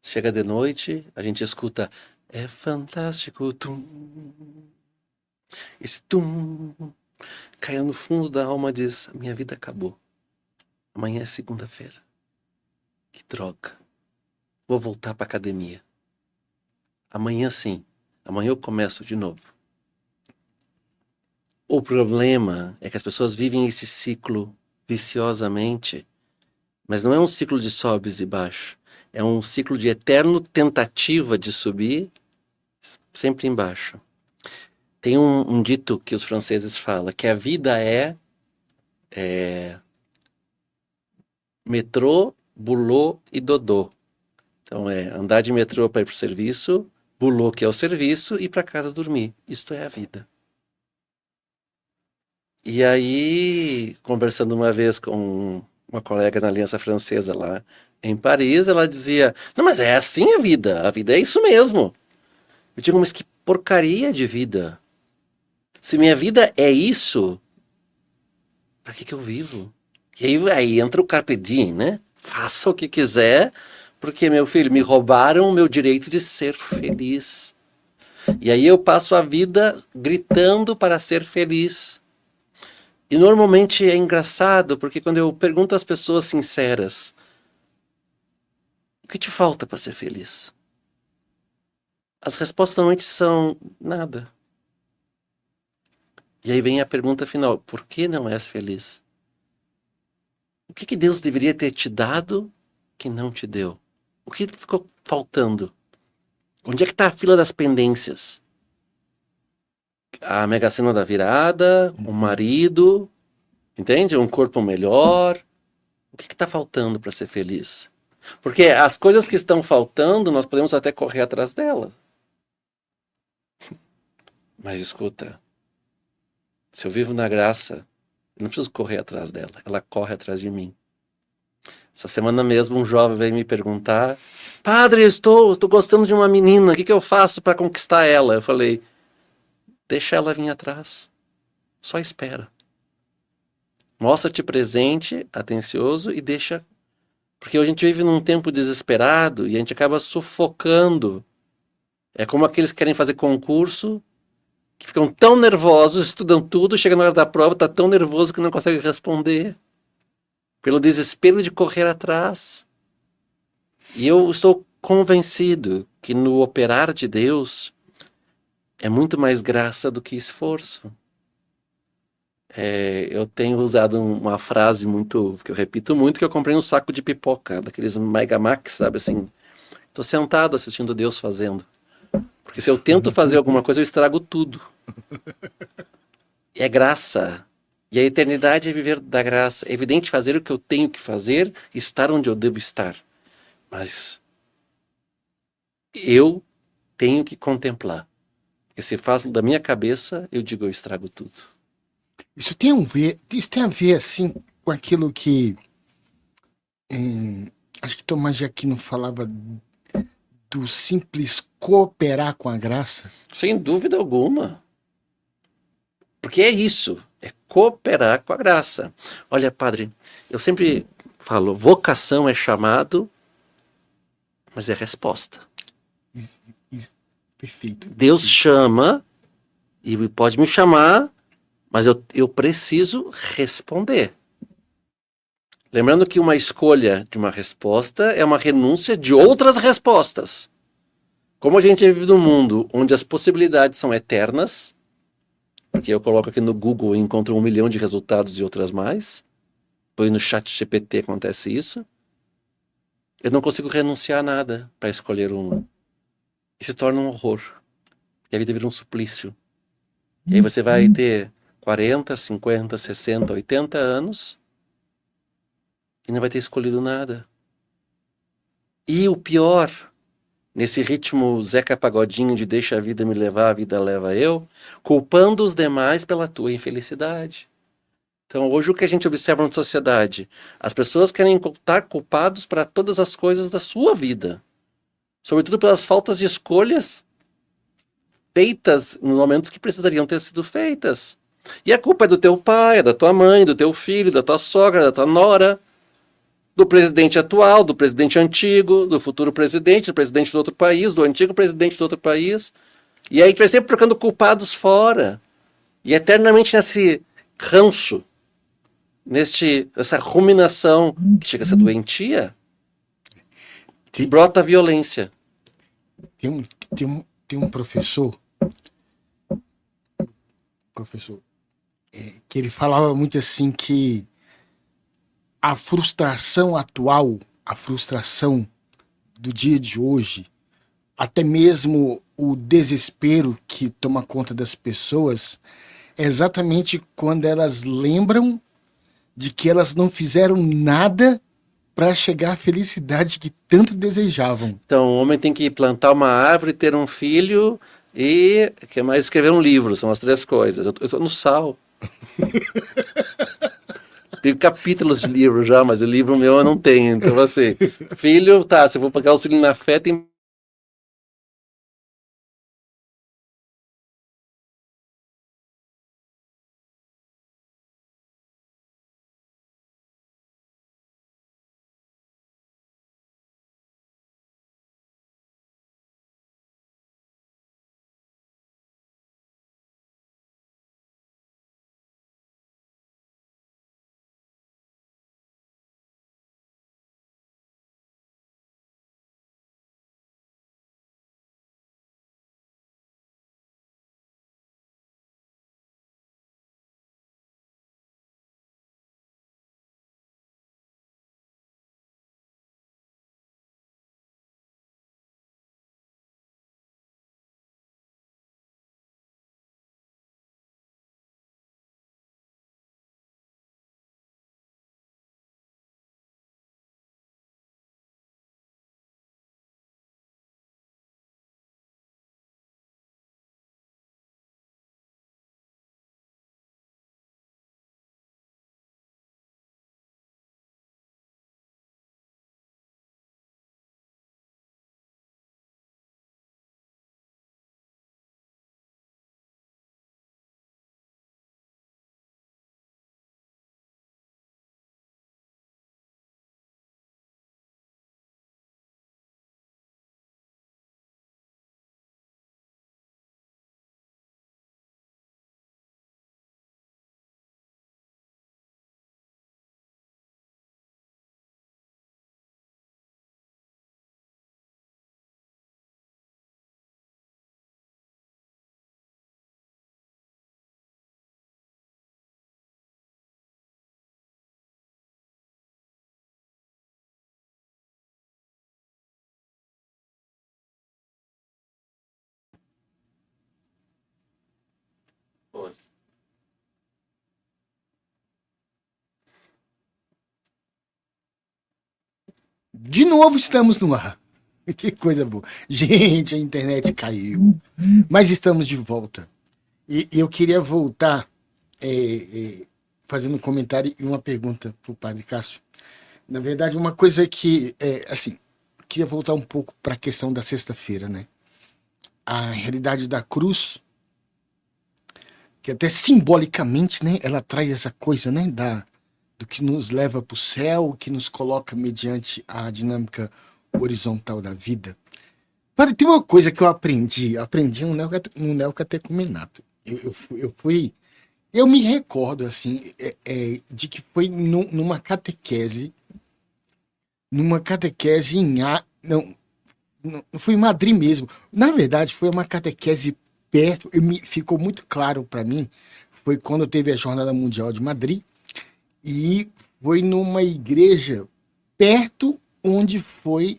[SPEAKER 1] Chega de noite, a gente escuta, é fantástico, tum. Esse tum cai no fundo da alma e diz, minha vida acabou. Amanhã é segunda-feira. Que droga. Vou voltar para academia. Amanhã sim. Amanhã eu começo de novo. O problema é que as pessoas vivem esse ciclo viciosamente, mas não é um ciclo de sobes e baixos. É um ciclo de eterno tentativa de subir, sempre embaixo. Tem um dito que os franceses falam, que a vida é metrô, boulot e dodô. Então é andar de metrô para ir para o serviço, boulot que é o serviço e para casa dormir. Isto é a vida. E aí, conversando uma vez com uma colega na Aliança Francesa lá em Paris, ela dizia, não, mas é assim a vida é isso mesmo. Eu digo, mas que porcaria de vida. Se minha vida é isso, para que eu vivo? E aí entra o carpe diem, né? Faça o que quiser, porque, meu filho, me roubaram o meu direito de ser feliz. E aí eu passo a vida gritando para ser feliz. E normalmente é engraçado, porque quando eu pergunto às pessoas sinceras, o que te falta para ser feliz? As respostas normalmente são nada. E aí vem a pergunta final, por que não és feliz? O que Deus deveria ter te dado que não te deu? O que ficou faltando? Onde é que está a fila das pendências? A Mega Sena da virada, um marido, entende? Um corpo melhor. O que está faltando para ser feliz? Porque as coisas que estão faltando, nós podemos até correr atrás delas. Mas escuta, se eu vivo na graça, eu não preciso correr atrás dela, ela corre atrás de mim. Essa semana mesmo um jovem veio me perguntar, padre, estou gostando de uma menina, o que eu faço para conquistar ela? Eu falei, deixa ela vir atrás, só espera. Mostra-te presente, atencioso e deixa... Porque a gente vive num tempo desesperado e a gente acaba sufocando. É como aqueles que querem fazer concurso, que ficam tão nervosos, estudam tudo, chega na hora da prova, está tão nervoso que não consegue responder. Pelo desespero de correr atrás. E eu estou convencido que no operar de Deus é muito mais graça do que esforço. Eu tenho usado uma frase muito, que eu repito muito, que eu comprei um saco de pipoca, daqueles Megamax, sabe assim. Estou sentado assistindo Deus fazendo. Porque se eu tento fazer alguma coisa, eu estrago tudo. É graça. E a eternidade é viver da graça. É evidente fazer o que eu tenho que fazer, estar onde eu devo estar. Mas eu tenho que contemplar. Porque se faz da minha cabeça, eu digo, eu estrago tudo.
[SPEAKER 3] Isso tem a ver, assim, com aquilo que acho que Tomás de Aquino falava do simples cooperar com a graça.
[SPEAKER 1] Sem dúvida alguma. Porque é isso, é cooperar com a graça. Olha, padre, eu sempre falo, vocação é chamado, mas é resposta.
[SPEAKER 3] Perfeito.
[SPEAKER 1] Deus chama, e pode me chamar, mas eu preciso responder. Lembrando que uma escolha de uma resposta é uma renúncia de outras respostas. Como a gente vive num mundo onde as possibilidades são eternas, porque eu coloco aqui no Google e encontro 1 milhão de resultados e outras mais, depois no ChatGPT acontece isso, eu não consigo renunciar a nada para escolher uma. E se torna um horror. E a vida vira um suplício. E aí você vai ter 40, 50, 60, 80 anos e não vai ter escolhido nada. E o pior nesse ritmo Zeca Pagodinho de deixa a vida me levar, a vida leva eu, culpando os demais pela tua infelicidade. Então, hoje o que a gente observa na sociedade, as pessoas querem estar culpados para todas as coisas da sua vida, sobretudo pelas faltas de escolhas feitas nos momentos que precisariam ter sido feitas. E a culpa é do teu pai, é da tua mãe, do teu filho, da tua sogra, da tua nora, do presidente atual, do presidente antigo, do futuro presidente, do presidente do outro país, do antigo presidente do outro país. E aí a gente vai sempre trocando culpados fora. E eternamente nesse ranço, nessa ruminação que chega a ser doentia, brota a violência.
[SPEAKER 3] Tem um professor que ele falava muito assim que a frustração atual, a frustração do dia de hoje, até mesmo o desespero que toma conta das pessoas, é exatamente quando elas lembram de que elas não fizeram nada para chegar à felicidade que tanto desejavam.
[SPEAKER 1] Então, o homem tem que plantar uma árvore, ter um filho e, que mais, escrever um livro. São as 3 coisas. Eu tô no sal. Tenho capítulos de livro já, mas o livro meu eu não tenho. Então, assim, filho, tá, se eu vou pagar o filho na fé, tem...
[SPEAKER 3] De novo estamos no ar. Que coisa boa. Gente, a internet caiu. Mas estamos de volta. E eu queria voltar fazendo um comentário e uma pergunta para o Padre Cássio. Na verdade, uma coisa que, assim, queria voltar um pouco para a questão da sexta-feira, né? A realidade da cruz, que até simbolicamente, né, ela traz essa coisa, né, do que nos leva para o céu, que nos coloca mediante a dinâmica horizontal da vida. Padre, tem uma coisa que eu aprendi no neocatecumenato. Eu me recordo, assim, de que foi numa catequese não foi em Madrid mesmo. Na verdade, foi uma catequese perto, ficou muito claro para mim, foi quando teve a Jornada Mundial de Madrid, e foi numa igreja perto onde foi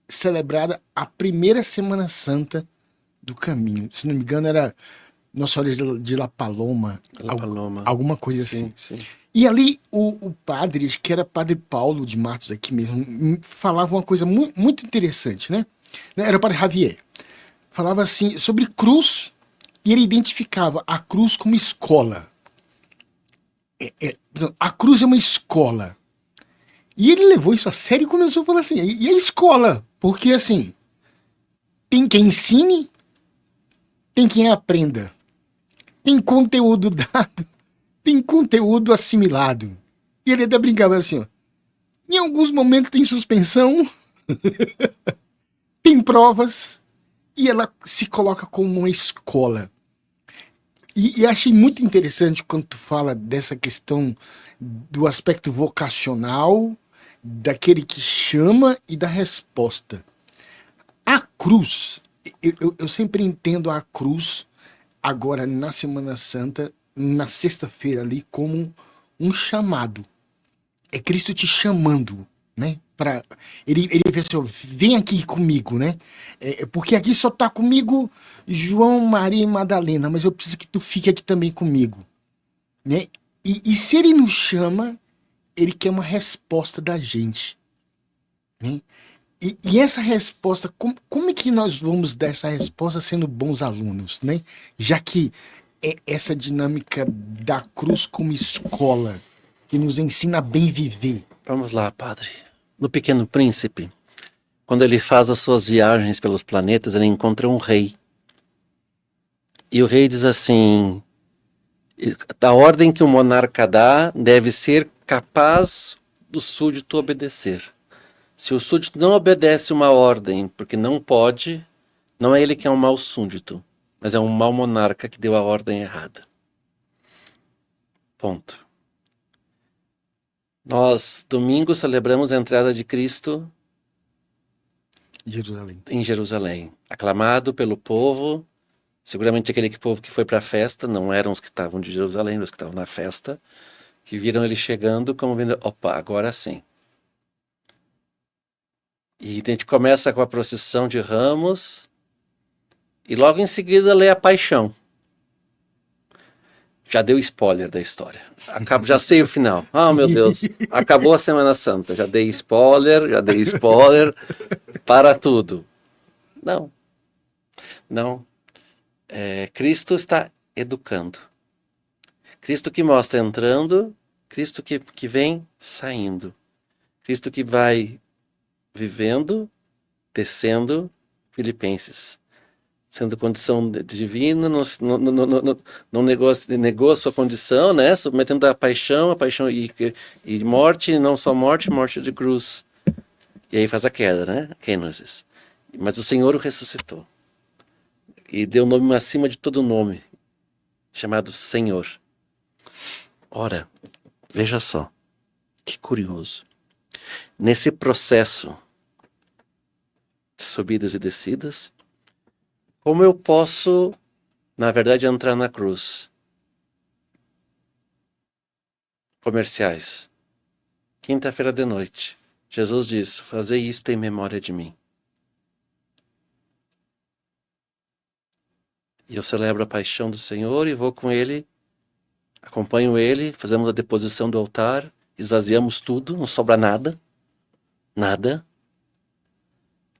[SPEAKER 3] celebrada a primeira Semana Santa do Caminho. Se não me engano, era Nossa Senhora de La Paloma, alguma coisa assim.
[SPEAKER 1] Sim.
[SPEAKER 3] E ali o padre, acho que era Padre Paulo de Matos aqui mesmo, falava uma coisa muito interessante, né? Era o padre Javier. Falava assim sobre cruz, e ele identificava a cruz como escola. A cruz é uma escola. E ele levou isso a sério e começou a falar assim, e a escola? Porque assim, tem quem ensine, tem quem aprenda. Tem conteúdo dado, tem conteúdo assimilado. E ele até brincava assim, ó, em alguns momentos tem suspensão, tem provas, e ela se coloca como uma escola. E achei muito interessante quando tu fala dessa questão do aspecto vocacional, daquele que chama e da resposta. A cruz, eu sempre entendo a cruz, agora na Semana Santa, na sexta-feira ali, como um chamado. É Cristo te chamando, né? Ele vê assim, ó, vem aqui comigo, né? Porque aqui só tá comigo João, Maria e Madalena, mas eu preciso que tu fique aqui também comigo, né? E se ele nos chama, ele quer uma resposta da gente, né? E essa resposta, como é que nós vamos dar essa resposta sendo bons alunos, né? Já que é essa dinâmica da cruz como escola que nos ensina a bem viver.
[SPEAKER 1] Vamos lá, padre. No Pequeno Príncipe, quando ele faz as suas viagens pelos planetas, ele encontra um rei. E o rei diz assim, a ordem que o monarca dá deve ser capaz do súdito obedecer. Se o súdito não obedece uma ordem porque não pode, não é ele que é um mau súdito, mas é um mau monarca que deu a ordem errada. Ponto. Nós, domingo, celebramos a entrada de Cristo em Jerusalém, aclamado pelo povo, seguramente aquele povo que foi para a festa, não eram os que estavam de Jerusalém, os que estavam na festa, que viram ele chegando como vendo, opa, agora sim. E a gente começa com a procissão de ramos e logo em seguida lê a paixão. Já deu spoiler da história. Já sei o final. Ah, meu Deus, acabou a Semana Santa. Já dei spoiler, para tudo. Não. Cristo está educando. Cristo que mostra entrando, Cristo que vem saindo. Cristo que vai vivendo, descendo, Filipenses. Sendo condição divina, não negou a sua condição, né? Submetendo a paixão e morte, não só morte de cruz. E aí faz a queda, né? Kenosis. Mas o Senhor o ressuscitou. E deu o nome acima de todo nome, chamado Senhor. Ora, veja só, que curioso. Nesse processo de subidas e descidas, como eu posso, na verdade, entrar na cruz? Comerciais. Quinta-feira de noite. Jesus diz, fazei isto em memória de mim. E eu celebro a paixão do Senhor e vou com Ele, acompanho Ele, fazemos a deposição do altar, esvaziamos tudo, não sobra nada. Nada.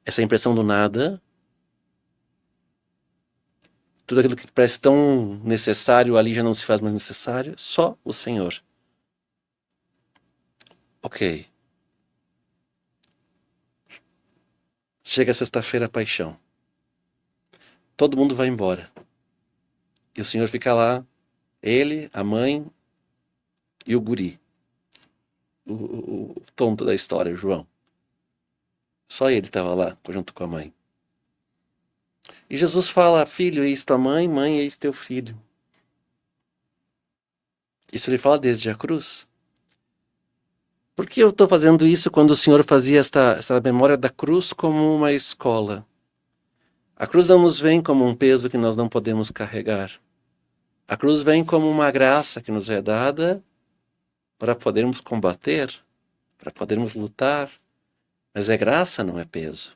[SPEAKER 1] Essa impressão do nada, tudo aquilo que parece tão necessário ali já não se faz mais necessário, só o Senhor. Ok. Chega sexta-feira a paixão. Todo mundo vai embora. E o Senhor fica lá, ele, a mãe e o guri. O tonto da história, o João. Só ele estava lá, junto com a mãe. E Jesus fala, filho, eis tua mãe, mãe, eis teu filho. Isso ele fala desde a cruz. Por que eu estou fazendo isso quando o Senhor fazia esta memória da cruz como uma escola? A cruz não nos vem como um peso que nós não podemos carregar. A cruz vem como uma graça que nos é dada para podermos combater, para podermos lutar. Mas é graça, não é peso.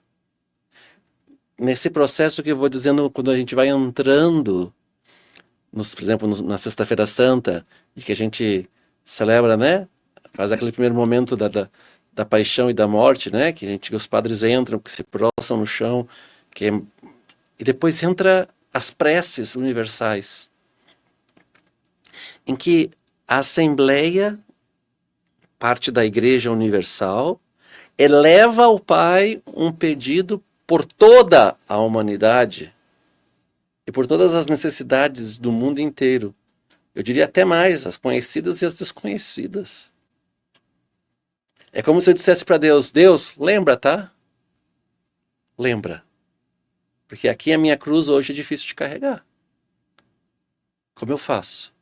[SPEAKER 1] Nesse processo que eu vou dizendo, quando a gente vai entrando, por exemplo, na Sexta-feira Santa, e que a gente celebra, né? Faz aquele primeiro momento da paixão e da morte, né? Que os padres entram, que se prostram no chão, e depois entra as preces universais, em que a Assembleia, parte da Igreja Universal, eleva ao Pai um pedido por toda a humanidade e por todas as necessidades do mundo inteiro. Eu diria até mais, as conhecidas e as desconhecidas. É como se eu dissesse para Deus, Deus, lembra, tá? Lembra. Porque aqui a minha cruz hoje é difícil de carregar. Como eu faço?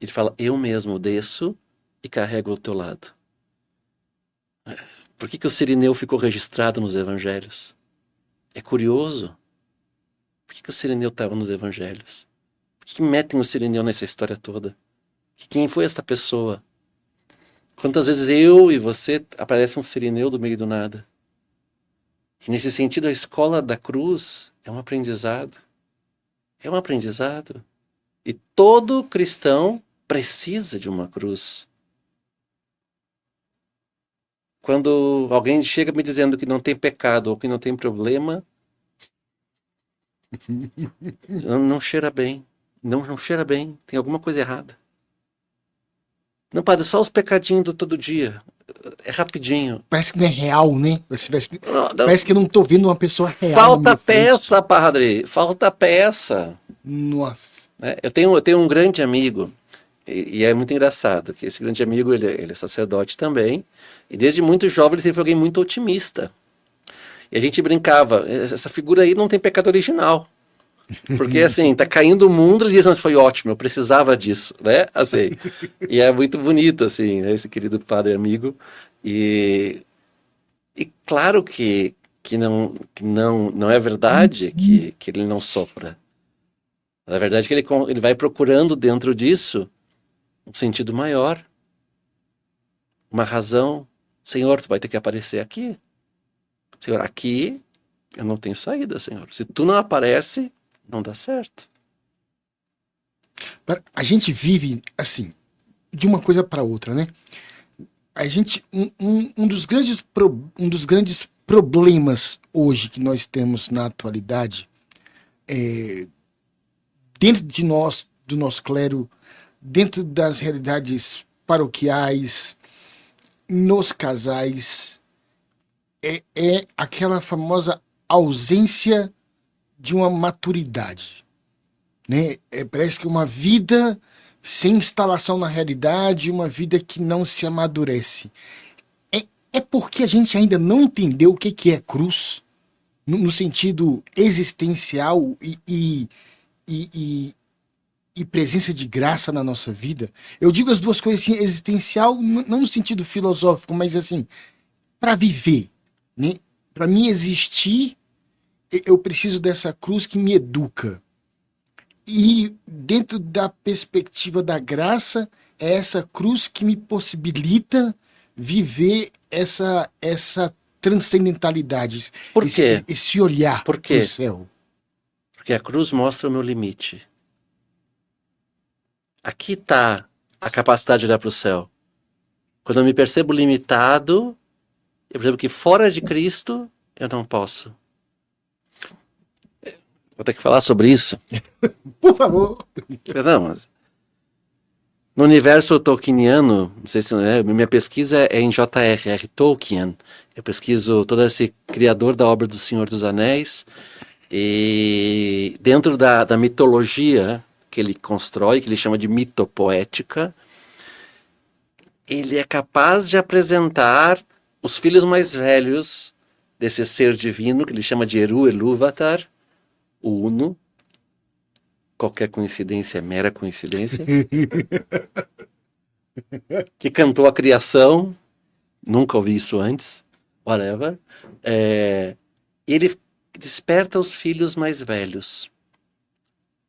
[SPEAKER 1] Ele fala, eu mesmo desço e carrego ao teu lado. Por que o Cirineu ficou registrado nos evangelhos? É curioso. Por que o Cirineu estava nos evangelhos? Por que metem o Cirineu nessa história toda? Quem foi esta pessoa? Quantas vezes eu e você aparece um Cirineu do meio do nada? E nesse sentido, a escola da cruz é um aprendizado. É um aprendizado. E todo cristão precisa de uma cruz. Quando alguém chega me dizendo que não tem pecado ou que não tem problema, não cheira bem. Não cheira bem. Tem alguma coisa errada. Não, padre, só os pecadinhos do todo dia. É rapidinho.
[SPEAKER 3] Parece que não é real, né? Parece que eu não tô vendo uma pessoa real.
[SPEAKER 1] Falta peça, padre. Falta peça.
[SPEAKER 3] Nossa.
[SPEAKER 1] Eu tenho um grande amigo, e é muito engraçado, que esse grande amigo, ele é sacerdote também, e desde muito jovem ele sempre foi alguém muito otimista. E a gente brincava, essa figura aí não tem pecado original. Porque assim, tá caindo o mundo, ele diz, mas foi ótimo, eu precisava disso, né? Assim, e é muito bonito, assim, esse querido padre amigo. E claro que não é verdade que ele não sopra. Na verdade, que ele vai procurando dentro disso um sentido maior, uma razão. Senhor, tu vai ter que aparecer aqui. Senhor, aqui eu não tenho saída, Senhor. Se tu não aparece, não dá certo.
[SPEAKER 3] A gente vive, assim, de uma coisa para outra, né? A gente, um dos grandes problemas hoje que nós temos na atualidade, dentro de nós, do nosso clero, dentro das realidades paroquiais, nos casais, é aquela famosa ausência de uma maturidade, né? Parece que uma vida sem instalação na realidade, uma vida que não se amadurece. É porque a gente ainda não entendeu o que é cruz, no sentido existencial e presença de graça na nossa vida. Eu digo as duas coisas assim, existencial, não no sentido filosófico, mas assim, para viver, né? Para mim existir, eu preciso dessa cruz que me educa. E dentro da perspectiva da graça, é essa cruz que me possibilita viver essa transcendentalidade.
[SPEAKER 1] Por quê?
[SPEAKER 3] Esse olhar
[SPEAKER 1] para o
[SPEAKER 3] céu.
[SPEAKER 1] Porque a cruz mostra o meu limite. Aqui está a capacidade de olhar para o céu. Quando eu me percebo limitado, eu percebo que fora de Cristo eu não posso. Vou ter que falar sobre isso.
[SPEAKER 3] Por favor.
[SPEAKER 1] Não, mas no universo tolkieniano, não sei se minha pesquisa é em J.R.R. Tolkien. Eu pesquiso todo esse criador da obra do Senhor dos Anéis. E dentro da mitologia que ele constrói, que ele chama de mitopoética, ele é capaz de apresentar os filhos mais velhos desse ser divino, que ele chama de Eru Ilúvatar, o Uno. Qualquer coincidência é mera coincidência. Que cantou a criação, nunca ouvi isso antes, whatever. Ele desperta os filhos mais velhos.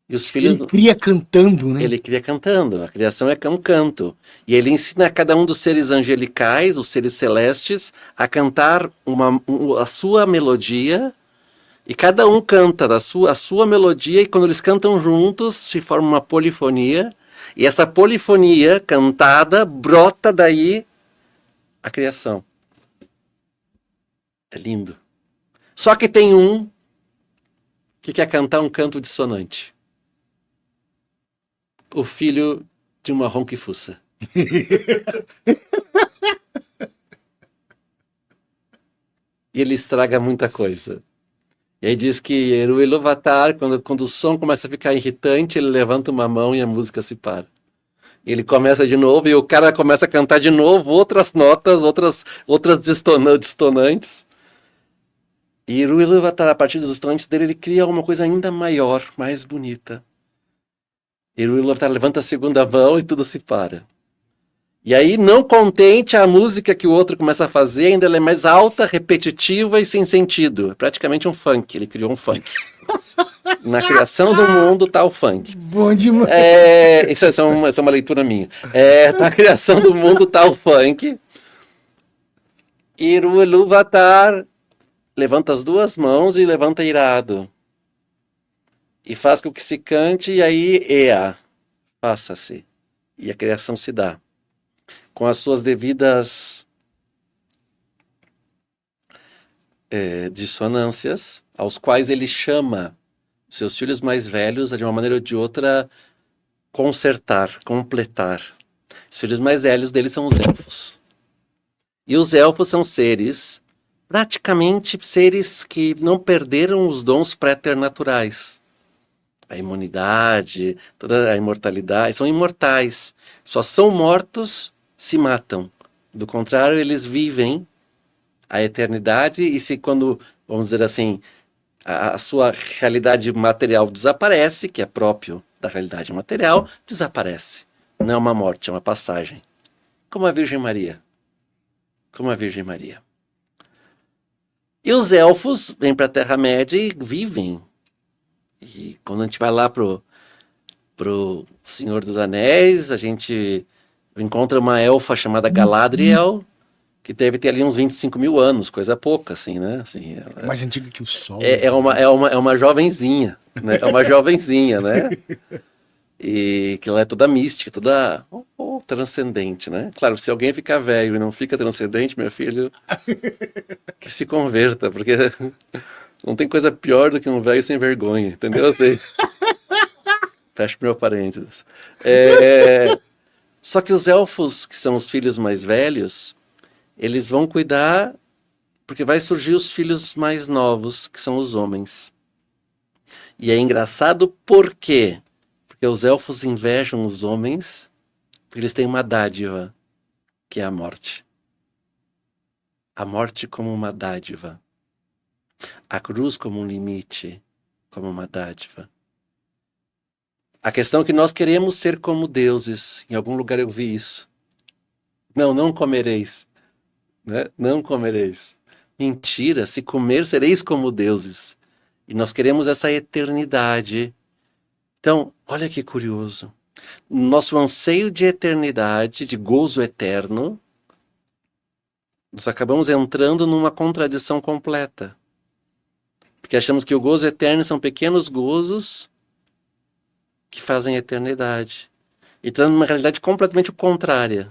[SPEAKER 1] E os filhos,
[SPEAKER 3] ele cria cantando, né?
[SPEAKER 1] Ele cria cantando, a criação é um canto. E ele ensina a cada um dos seres angelicais, os seres celestes, a cantar a sua melodia, e cada um canta a sua melodia, e quando eles cantam juntos, se forma uma polifonia, e essa polifonia cantada brota daí a criação. É lindo. Só que tem um que quer cantar um canto dissonante. O filho de uma ronquifuça. E ele estraga muita coisa. E aí diz que Eru Iluvatar, quando o som começa a ficar irritante, ele levanta uma mão e a música se para. Ele começa de novo e o cara começa a cantar de novo outras notas, outras distonantes. E Eru Iluvatar, a partir dos distonantes dele, ele cria alguma coisa ainda maior, mais bonita. Eru Iluvatar levanta a segunda mão e tudo se para. E aí, não contente, a música que o outro começa a fazer ainda ela é mais alta, repetitiva e sem sentido. É praticamente um funk. Ele criou um funk. Na criação do mundo está o funk.
[SPEAKER 3] Bom demais.
[SPEAKER 1] Isso é uma leitura minha. Na criação do mundo está o funk. Eru Iluvatar levanta as duas mãos e levanta irado. E faz com que se cante, e aí, faça-se. E a criação se dá. Com as suas devidas dissonâncias, aos quais ele chama seus filhos mais velhos a, de uma maneira ou de outra, consertar, completar. Os filhos mais velhos dele são os elfos. E os elfos são seres, praticamente seres que não perderam os dons préternaturais. A imunidade, toda a imortalidade, são imortais. Só são mortos se matam. Do contrário, eles vivem a eternidade e se quando, vamos dizer assim, a sua realidade material desaparece, que é próprio da realidade material, desaparece. Não é uma morte, é uma passagem. Como a Virgem Maria. Como a Virgem Maria. E os elfos vêm para a Terra-média e vivem. E quando a gente vai lá pro Senhor dos Anéis, a gente encontra uma elfa chamada Galadriel, que deve ter ali uns 25 mil anos, coisa pouca, assim, né? Assim,
[SPEAKER 3] É mais antiga que o Sol.
[SPEAKER 1] É uma jovenzinha, né? É uma jovenzinha, né? E que ela é toda mística, toda transcendente, né? Claro, se alguém ficar velho e não fica transcendente, meu filho, que se converta, porque não tem coisa pior do que um velho sem vergonha, entendeu? Assim, fecho meu parênteses. Só que os elfos, que são os filhos mais velhos, eles vão cuidar, porque vai surgir os filhos mais novos, que são os homens. E é engraçado por quê? Porque os elfos invejam os homens, porque eles têm uma dádiva, que é a morte. A morte como uma dádiva. A cruz como um limite, como uma dádiva. A questão é que nós queremos ser como deuses. Em algum lugar eu vi isso. Não comereis. Né? Não comereis. Mentira, se comer sereis como deuses. E nós queremos essa eternidade. Então, olha que curioso. Nosso anseio de eternidade, de gozo eterno, nós acabamos entrando numa contradição completa. Porque achamos que o gozo eterno são pequenos gozos que fazem a eternidade. E estamos numa realidade completamente contrária.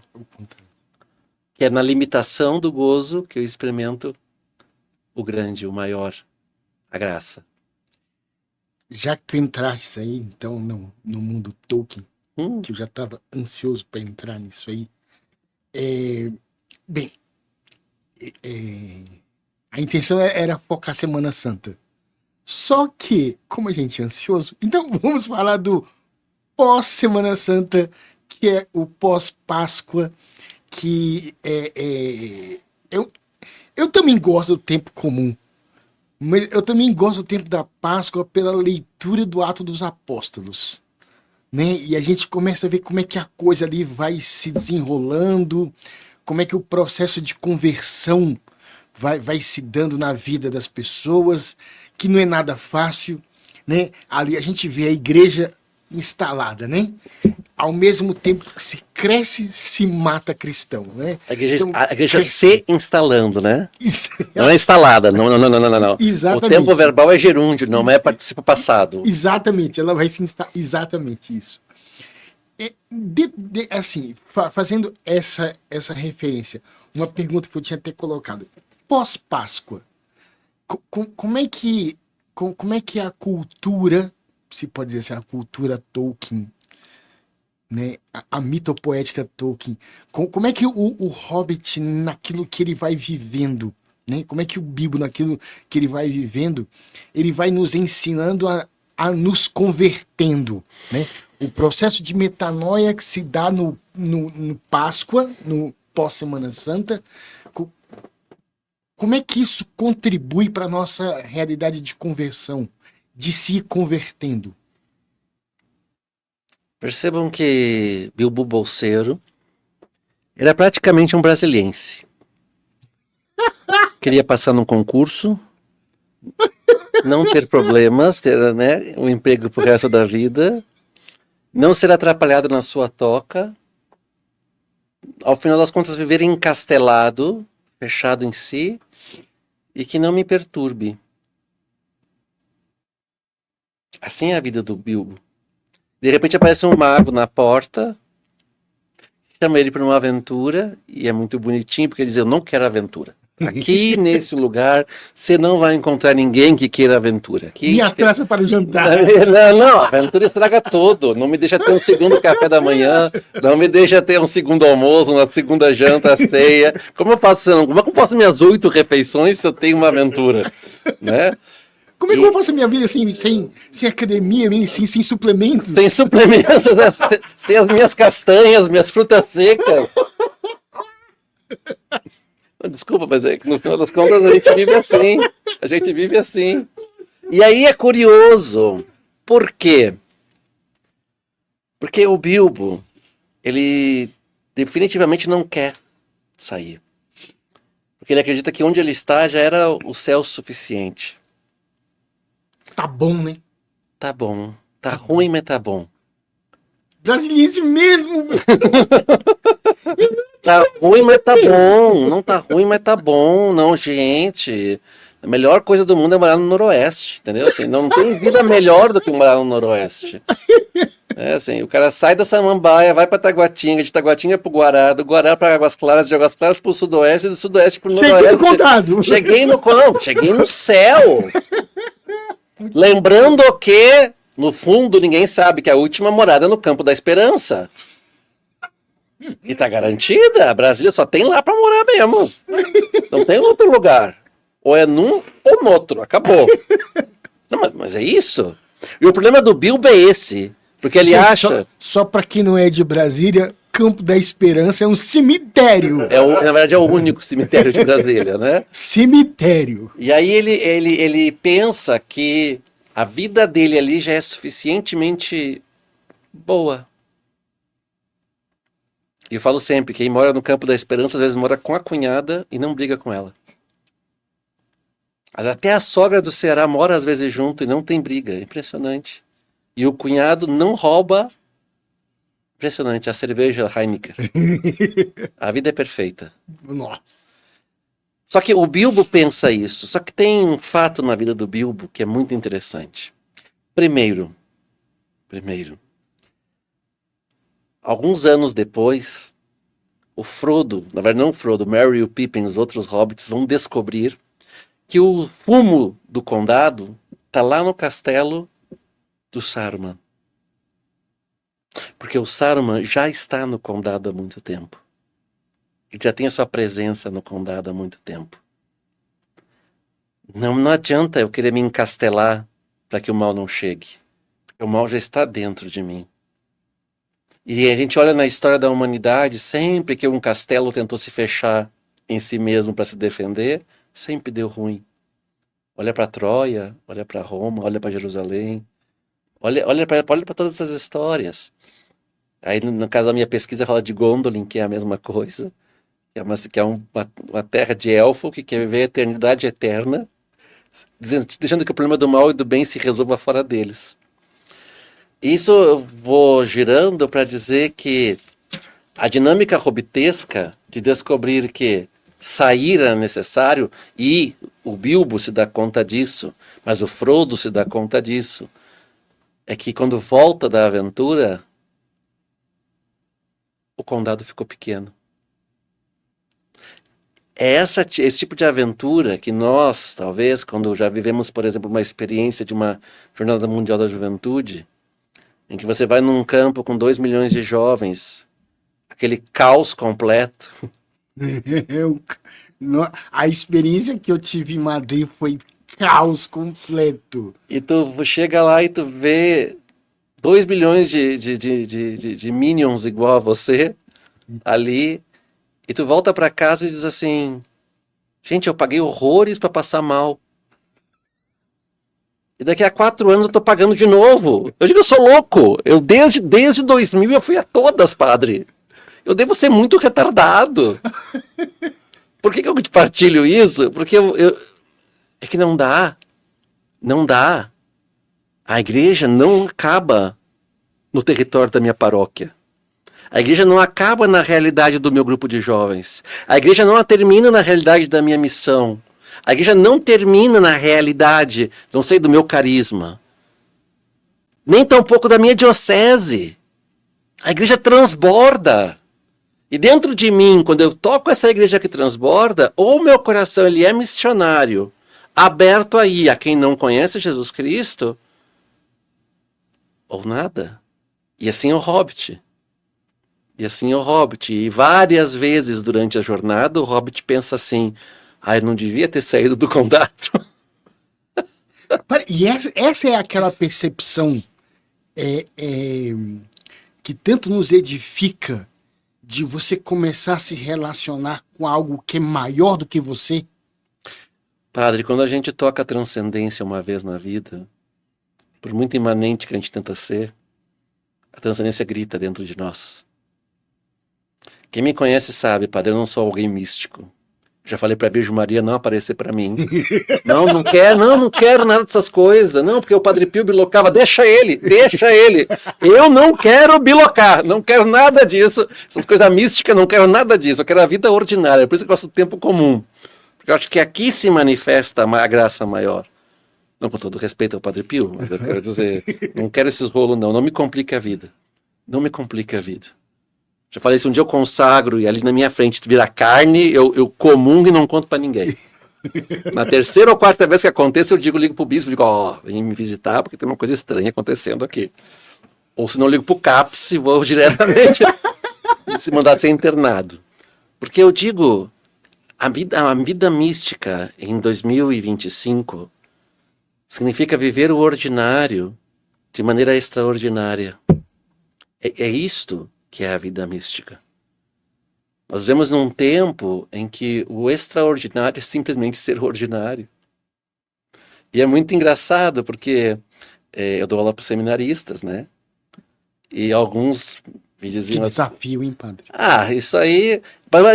[SPEAKER 1] Que é na limitação do gozo que eu experimento o grande, o maior, a graça.
[SPEAKER 3] Já que tu entraste aí, então, no mundo Tolkien, que eu já estava ansioso para entrar nisso aí, a intenção era focar Semana Santa. Só que, como a gente é ansioso, então vamos falar do pós-Semana Santa, que é o pós-Páscoa, que eu também gosto do tempo comum, mas eu também gosto do tempo da Páscoa pela leitura do Atos dos Apóstolos, né? E a gente começa a ver como é que a coisa ali vai se desenrolando, como é que o processo de conversão vai se dando na vida das pessoas, que não é nada fácil, né? Ali a gente vê a igreja instalada, né? Ao mesmo tempo que se cresce, se mata cristão, né?
[SPEAKER 1] A igreja se instalando, né?
[SPEAKER 3] Isso.
[SPEAKER 1] Não é instalada, não.
[SPEAKER 3] Exatamente.
[SPEAKER 1] O tempo verbal é gerúndio, não é participo passado.
[SPEAKER 3] Exatamente, ela vai se instalar, exatamente isso. Assim, fazendo essa referência, uma pergunta que eu tinha até colocado. Pós-Páscoa, como é que a cultura, se pode dizer assim, a cultura Tolkien, né, a mitopoética Tolkien, como é que o Hobbit, naquilo que ele vai vivendo, né, como é que o Bilbo, naquilo que ele vai vivendo, ele vai nos ensinando a nos convertendo, né? O processo de metanoia que se dá no Páscoa, no pós-Semana Santa, como é que isso contribui para a nossa realidade de conversão, de se ir convertendo?
[SPEAKER 1] Percebam que Bilbo Bolseiro era praticamente um brasiliense. Queria passar num concurso, não ter problemas, ter, né, um emprego pro resto da vida, não ser atrapalhado na sua toca, ao final das contas viver encastelado, fechado em si, e que não me perturbe. Assim é a vida do Bilbo. De repente aparece um mago na porta, chama ele para uma aventura, e é muito bonitinho, porque ele diz, eu não quero aventura. Aqui, nesse lugar, você não vai encontrar ninguém que queira aventura. Aqui,
[SPEAKER 3] Minha traça para o jantar.
[SPEAKER 1] Não, a aventura estraga tudo. Não me deixa ter um segundo café da manhã, não me deixa ter um segundo almoço, uma segunda janta, ceia. Como eu faço minhas 8 refeições se eu tenho uma aventura? Né?
[SPEAKER 3] Como é que eu passo a minha vida sem academia, sem suplementos?
[SPEAKER 1] Sem suplementos, sem as minhas castanhas, minhas frutas secas. Desculpa, mas é que no final das contas a gente vive assim. A gente vive assim. E aí é curioso. Por quê? Porque o Bilbo, ele definitivamente não quer sair. Porque ele acredita que onde ele está já era o céu suficiente.
[SPEAKER 3] Tá bom, né?
[SPEAKER 1] Tá bom. Tá ruim, mas tá bom.
[SPEAKER 3] Brasiliense mesmo!
[SPEAKER 1] Tá ruim, mas tá bom. Não tá ruim, mas tá bom. Não, gente. A melhor coisa do mundo é morar no Noroeste, entendeu? Assim, não tem vida melhor do que morar no Noroeste. É assim, o cara sai da Samambaia, vai pra Taguatinga, de Taguatinga pro Guará, do Guará pra Águas Claras, de Águas Claras pro Sudoeste, do Sudoeste pro Noroeste.
[SPEAKER 3] Cheguei no condado!
[SPEAKER 1] Cheguei no céu! Lembrando que, no fundo, ninguém sabe que a última morada é no Campo da Esperança. E tá garantida. A Brasília só tem lá pra morar mesmo. Não tem outro lugar. Ou é num ou no outro. Acabou. Não, mas é isso. E o problema do Bilbo é esse. Porque ele acha...
[SPEAKER 3] Só pra quem não é de Brasília, Campo da Esperança é um cemitério.
[SPEAKER 1] Na verdade é o único cemitério de Brasília, né?
[SPEAKER 3] Cemitério.
[SPEAKER 1] E aí ele pensa que a vida dele ali já é suficientemente boa. E eu falo sempre, quem mora no Campo da Esperança às vezes mora com a cunhada e não briga com ela. Mas até a sogra do Ceará mora às vezes junto e não tem briga. É impressionante. E o cunhado não rouba. Impressionante, a cerveja Heineken. A vida é perfeita.
[SPEAKER 3] Nossa.
[SPEAKER 1] Só que o Bilbo pensa isso. Só que tem um fato na vida do Bilbo que é muito interessante. Primeiro, alguns anos depois, o Frodo, na verdade não o Frodo, Merry e o Pippin, os outros hobbits, vão descobrir que o fumo do condado está lá no castelo do Saruman. Porque o Saruman já está no condado há muito tempo. Ele já tem a sua presença no condado há muito tempo. Não adianta eu querer me encastelar para que o mal não chegue. Porque o mal já está dentro de mim. E a gente olha na história da humanidade, sempre que um castelo tentou se fechar em si mesmo para se defender, sempre deu ruim. Olha para Troia, olha para Roma, olha para Jerusalém. Olha para todas essas histórias. Aí, no caso da minha pesquisa, fala de Gondolin, que é a mesma coisa. Que é uma terra de elfo que quer viver a eternidade eterna, deixando que o problema do mal e do bem se resolva fora deles. Isso eu vou girando para dizer que a dinâmica hobbitesca de descobrir que sair era necessário, e o Bilbo se dá conta disso, mas o Frodo se dá conta disso, é que quando volta da aventura, o condado ficou pequeno. É esse tipo de aventura que nós, talvez, quando já vivemos, por exemplo, uma experiência de uma Jornada Mundial da Juventude, em que você vai num campo com 2 milhões de jovens, aquele caos completo.
[SPEAKER 3] A experiência que eu tive em Madrid foi caos completo.
[SPEAKER 1] E tu chega lá e tu vê 2 milhões de minions igual a você ali, e tu volta pra casa e diz assim: gente, eu paguei horrores pra passar mal. E daqui a 4 anos eu tô pagando de novo. Eu digo, eu sou louco. Eu desde 2000 eu fui a todas, padre. Eu devo ser muito retardado. Por que eu te partilho isso? Porque é que não dá. Não dá. A igreja não acaba no território da minha paróquia. A igreja não acaba na realidade do meu grupo de jovens. A igreja não termina na realidade da minha missão. A igreja não termina na realidade, não sei, do meu carisma. Nem tampouco da minha diocese. A igreja transborda. E dentro de mim, quando eu toco essa igreja que transborda, ou meu coração ele é missionário, aberto aí a quem não conhece Jesus Cristo, ou nada. E assim é o Hobbit. E assim é o Hobbit. E várias vezes durante a jornada, o Hobbit pensa assim: eu não devia ter saído do condado.
[SPEAKER 3] E essa é aquela percepção que tanto nos edifica, de você começar a se relacionar com algo que é maior do que você.
[SPEAKER 1] Padre, quando a gente toca a transcendência uma vez na vida, por muito imanente que a gente tenta ser, a transcendência grita dentro de nós. Quem me conhece sabe, padre, eu não sou alguém místico. Já falei para a Virgem Maria não aparecer para mim. Não quero nada dessas coisas. Não, porque o Padre Pio bilocava, deixa ele. Eu não quero bilocar, não quero nada disso. Essas coisas místicas, não quero nada disso. Eu quero a vida ordinária, por isso que eu gosto do tempo comum. Porque eu acho que aqui se manifesta a graça maior. Não, com todo respeito ao Padre Pio, mas eu quero dizer, não quero esses rolos não me complique a vida. Não me complique a vida. Já falei, se um dia eu consagro e ali na minha frente vira carne, eu comungo e não conto pra ninguém. Na terceira ou quarta vez que acontece, ligo pro bispo, digo, vem me visitar porque tem uma coisa estranha acontecendo aqui. Ou se não, ligo pro CAPS e vou diretamente se mandar ser internado. Porque eu digo, a vida mística em 2025 significa viver o ordinário de maneira extraordinária. É isto que é a vida mística. Nós vivemos num tempo em que o extraordinário é simplesmente ser ordinário. E é muito engraçado porque eu dou aula para seminaristas, né? E alguns me diziam...
[SPEAKER 3] Que desafio, hein, padre?
[SPEAKER 1] Isso aí...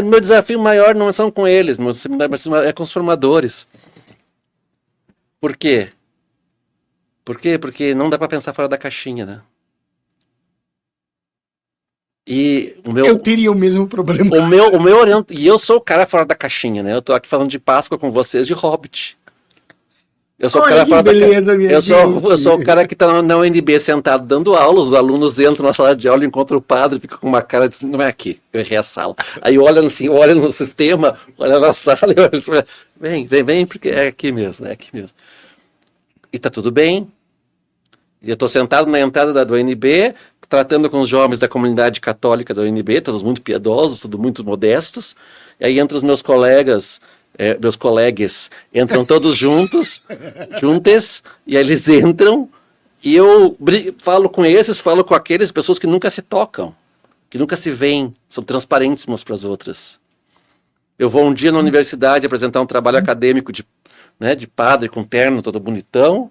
[SPEAKER 1] Meu desafio maior não são com eles, meu seminário é com os formadores. Por quê? Por quê? Porque não dá para pensar fora da caixinha, né? E
[SPEAKER 3] eu teria o mesmo problema.
[SPEAKER 1] E eu sou o cara fora da caixinha, né? Eu tô aqui falando de Páscoa com vocês de Hobbit. Eu sou o cara fora da caixinha. Eu sou o cara que tá na UNB sentado dando aula, os alunos entram na sala de aula, encontram o padre, fica com uma cara de não é aqui, eu errei a sala. Aí olha assim, olha no sistema, olha na sala, e olha assim, vem, porque é aqui mesmo. E tá tudo bem. E eu tô sentado na entrada da UNB, tratando com os jovens da comunidade católica da UNB, todos muito piedosos, todos muito modestos. E aí entram os meus colegas, entram todos juntos, e aí eles entram, e eu falo com esses, falo com aqueles, pessoas que nunca se tocam, que nunca se veem, são transparentes umas para as outras. Eu vou um dia na universidade apresentar um trabalho acadêmico de padre com terno, todo bonitão,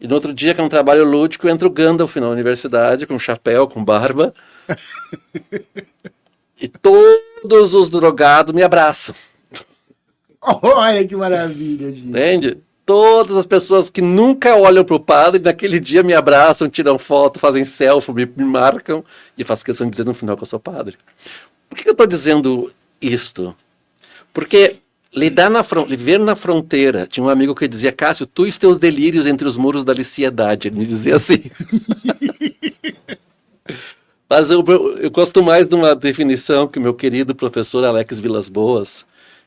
[SPEAKER 1] e no outro dia, que é um trabalho lúdico, entra o Gandalf na universidade, com chapéu, com barba. E todos os drogados me abraçam.
[SPEAKER 3] Olha que maravilha, gente.
[SPEAKER 1] Entende? Todas as pessoas que nunca olham para o padre, naquele dia me abraçam, tiram foto, fazem selfie, me marcam. E faço questão de dizer no final que eu sou padre. Por que eu estou dizendo isto? Porque... viver na fronteira. Tinha um amigo que dizia, Cássio, tu e os teus delírios entre os muros da liciedade. Ele me dizia assim. Mas eu gosto mais de uma definição que o meu querido professor Alex Vilas Boas,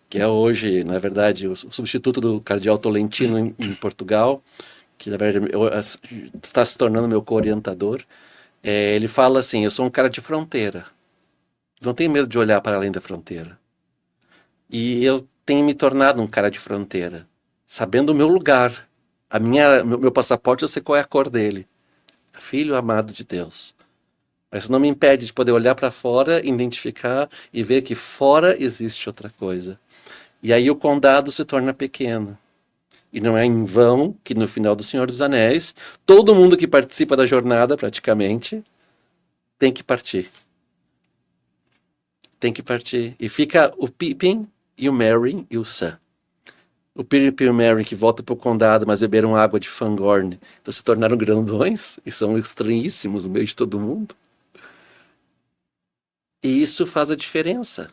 [SPEAKER 1] que é hoje, na verdade, o substituto do cardeal Tolentino em Portugal, que na verdade está se tornando meu co-orientador. Ele fala assim: eu sou um cara de fronteira, não tenho medo de olhar para além da fronteira. E eu tenho me tornado um cara de fronteira, sabendo o meu lugar. Meu passaporte, eu sei qual é a cor dele. Filho amado de Deus. Mas isso não me impede de poder olhar para fora, identificar e ver que fora existe outra coisa. E aí o condado se torna pequeno. E não é em vão que no final do Senhor dos Anéis, todo mundo que participa da jornada, praticamente, tem que partir. Tem que partir. E fica o Pippin e o Merry e o Sam. O Pippin e o Merry que voltam para o condado, mas beberam água de Fangorn. Então se tornaram grandões e são estranhíssimos no meio de todo mundo. E isso faz a diferença.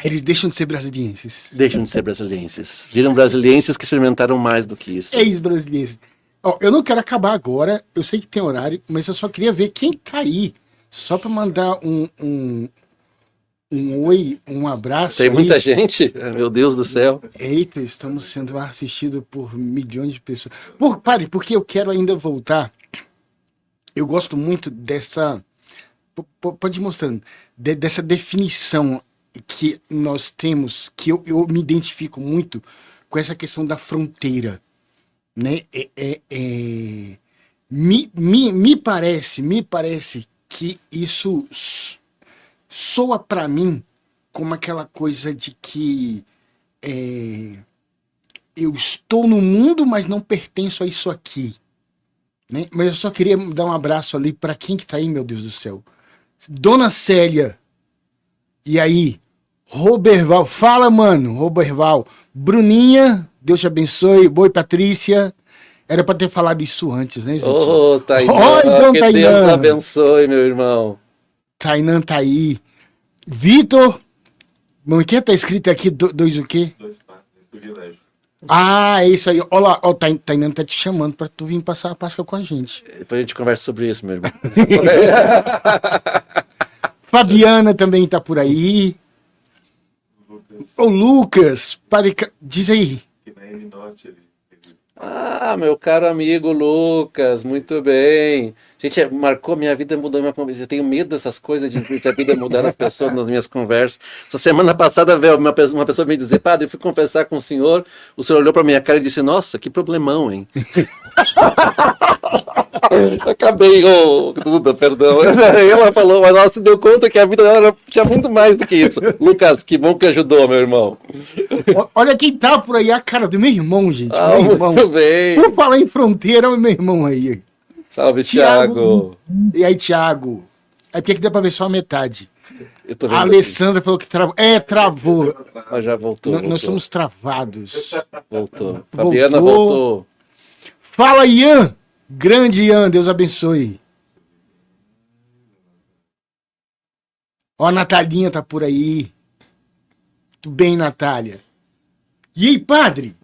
[SPEAKER 3] Eles deixam de ser brasilienses.
[SPEAKER 1] Deixam de ser brasilienses. Viram brasilienses que experimentaram mais do que isso.
[SPEAKER 3] Ex-brasilienses. Ó, eu não quero acabar agora, eu sei que tem horário, mas eu só queria ver quem tá aí. Só para mandar um oi, um abraço.
[SPEAKER 1] Tem
[SPEAKER 3] aí.
[SPEAKER 1] muita gente? Meu Deus do céu.
[SPEAKER 3] Eita, estamos sendo assistidos por milhões de pessoas. Pare, porque eu quero ainda voltar. Eu gosto muito dessa... Pode ir mostrando. Dessa definição que nós temos, que eu me identifico muito com essa questão da fronteira, né? Me parece que isso soa para mim como aquela coisa de que eu estou no mundo, mas não pertenço a isso aqui, né? Mas eu só queria dar um abraço ali para quem que tá aí, meu Deus do céu. Dona Célia. E aí? Roberval. Fala, mano. Roberval. Bruninha. Deus te abençoe. Boi, Patrícia. Era pra ter falado isso antes, né, gente?
[SPEAKER 1] Ô, Tainan.
[SPEAKER 3] Então,
[SPEAKER 1] que
[SPEAKER 3] Tainan.
[SPEAKER 1] Deus abençoe, meu irmão.
[SPEAKER 3] Tainan tá aí. Vitor. O que tá escrito aqui? Dois o quê?
[SPEAKER 4] 2 partes. Privilégio.
[SPEAKER 3] Ah, é isso aí. Olha lá. Ó, Tainan tá te chamando pra tu vir passar a Páscoa com a gente.
[SPEAKER 1] Depois a gente conversa sobre isso, meu irmão.
[SPEAKER 3] Fabiana também tá por aí.
[SPEAKER 4] Lucas,
[SPEAKER 3] Ô, Lucas. Diz aí.
[SPEAKER 4] que na M Norte ele
[SPEAKER 1] Ah, meu caro amigo Lucas, muito bem. Gente, marcou minha vida, mudou minha conversa. Eu tenho medo dessas coisas de a vida mudar as pessoas nas minhas conversas. Essa semana passada veio uma pessoa me dizer: padre, eu fui confessar com o senhor olhou para minha cara e disse: nossa, que problemão, hein? Acabei, Duda, perdão. Ela falou, mas ela se deu conta que a vida dela tinha muito mais do que isso. Lucas, que bom que ajudou, meu irmão.
[SPEAKER 3] Olha quem tá por aí, a cara do meu irmão, gente.
[SPEAKER 1] Ah,
[SPEAKER 3] meu irmão.
[SPEAKER 1] muito bem.
[SPEAKER 3] Por falar em fronteira, o meu irmão aí.
[SPEAKER 1] Salve, Thiago.
[SPEAKER 3] E aí, Thiago? É porque aqui dá pra ver só a metade.
[SPEAKER 1] Eu tô vendo
[SPEAKER 3] A Alessandra falou que travou. Travou.
[SPEAKER 1] mas já voltou.
[SPEAKER 3] Nós
[SPEAKER 1] voltou.
[SPEAKER 3] somos travados.
[SPEAKER 1] Voltou. Fabiana voltou.
[SPEAKER 3] Fala, Ian. Grande Ian, Deus abençoe. Ó, a Natalinha tá por aí. Tudo bem, Natália? E aí, padre?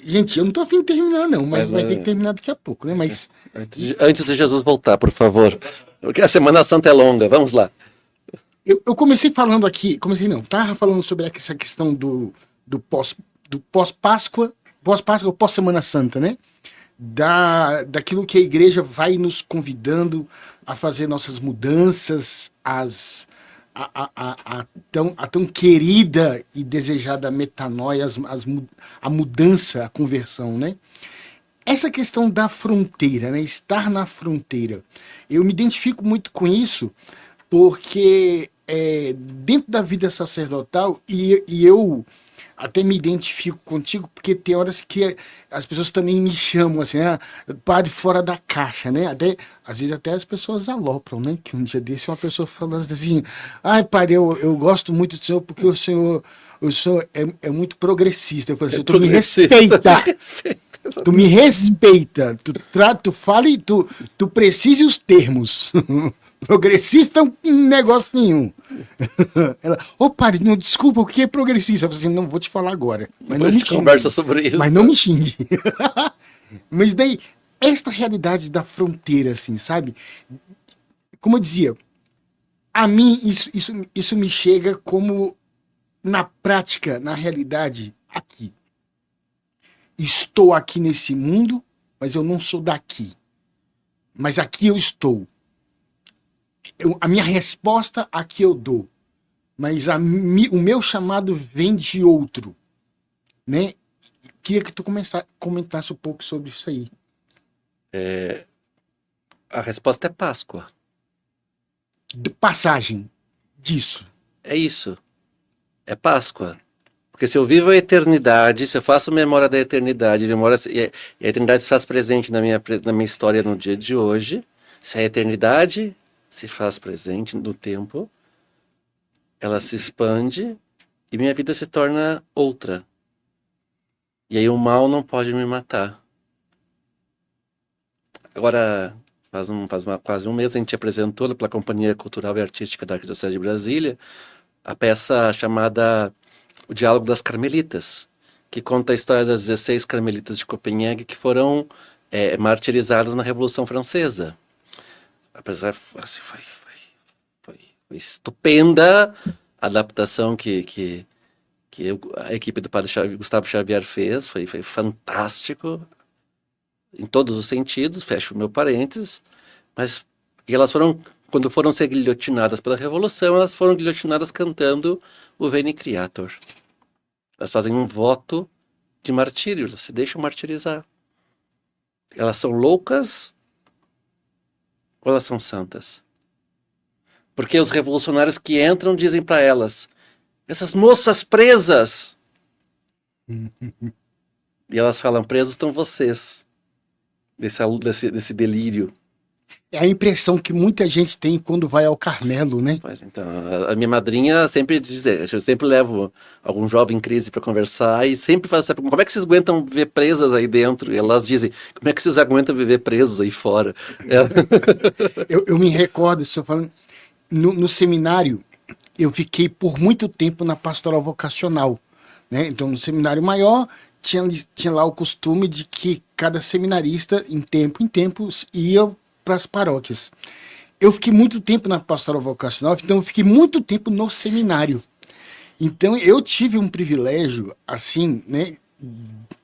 [SPEAKER 3] Gente, eu não tô afim de terminar, não, mas vai ter que terminar daqui a pouco, né? Mas
[SPEAKER 1] Antes de Jesus voltar, por favor. Porque a Semana Santa é longa. Vamos lá.
[SPEAKER 3] eu comecei falando aqui, tava falando sobre essa questão do pós-Páscoa, pós-Páscoa ou pós-Semana Santa, né? Daquilo que a igreja vai nos convidando a fazer nossas mudanças, a tão querida e desejada metanoia, a mudança, a conversão, né? Essa questão da fronteira, né? Estar na fronteira. Eu me identifico muito com isso, porque dentro da vida sacerdotal, e eu até me identifico contigo, porque tem horas que as pessoas também me chamam assim, padre fora da caixa, né? Às vezes até as pessoas alopram, né? Que um dia desse uma pessoa falando assim, ai, padre, eu gosto muito do senhor porque o senhor é muito progressista. Eu falei assim, tu me respeita. Tu me respeita. Tu fala e tu precise os termos. Progressista é um negócio nenhum. Ela, padre, não, desculpa, o que é progressista? Eu falei assim, não vou te falar agora. Mas não me xingue.
[SPEAKER 1] Conversa sobre isso.
[SPEAKER 3] Mas não me xingue. Mas daí, esta realidade da fronteira, assim, sabe? Como eu dizia, a mim isso me chega como na prática, na realidade, aqui. Estou aqui nesse mundo, mas eu não sou daqui. Mas aqui eu estou. A minha resposta aqui eu dou. Mas o meu chamado vem de outro. Né? Queria que tu comentasse um pouco sobre isso aí.
[SPEAKER 1] A resposta é Páscoa.
[SPEAKER 3] De passagem disso.
[SPEAKER 1] É isso. É Páscoa. Porque se eu vivo a eternidade, se eu faço memória da eternidade, e a eternidade se faz presente na minha história no dia de hoje, se a eternidade se faz presente no tempo, ela se expande e minha vida se torna outra. E aí o mal não pode me matar. Agora, quase um mês, a gente apresentou pela Companhia Cultural e Artística da Arquidiocese de Brasília a peça chamada O Diálogo das Carmelitas, que conta a história das 16 carmelitas de Copenhague que foram martirizadas na Revolução Francesa. Apesar, assim, foi estupenda a adaptação que a equipe do padre Gustavo Xavier fez, foi fantástico em todos os sentidos, fecho o meu parênteses, mas elas foram, quando foram ser guilhotinadas pela Revolução, elas foram guilhotinadas cantando o Veni Creator. Elas fazem um voto de martírio, elas se deixam martirizar. Elas são loucas ou elas são santas? Porque os revolucionários que entram dizem para elas: essas moças presas. E elas falam: presos estão vocês. Desse delírio.
[SPEAKER 3] É a impressão que muita gente tem quando vai ao Carmelo, né?
[SPEAKER 1] Mas, então, a minha madrinha sempre diz, eu sempre levo algum jovem em crise para conversar e sempre faz essa pergunta: como é que vocês aguentam viver presas aí dentro? E elas dizem: como é que vocês aguentam viver presos aí fora?
[SPEAKER 3] Eu me recordo, se eu falando, no seminário, eu fiquei por muito tempo na pastoral vocacional, né? Então, no seminário maior, tinha lá o costume de que cada seminarista, em tempo, ia para as paróquias. Eu fiquei muito tempo na pastoral vocacional, então eu fiquei muito tempo no seminário. Então, eu tive um privilégio, assim, né,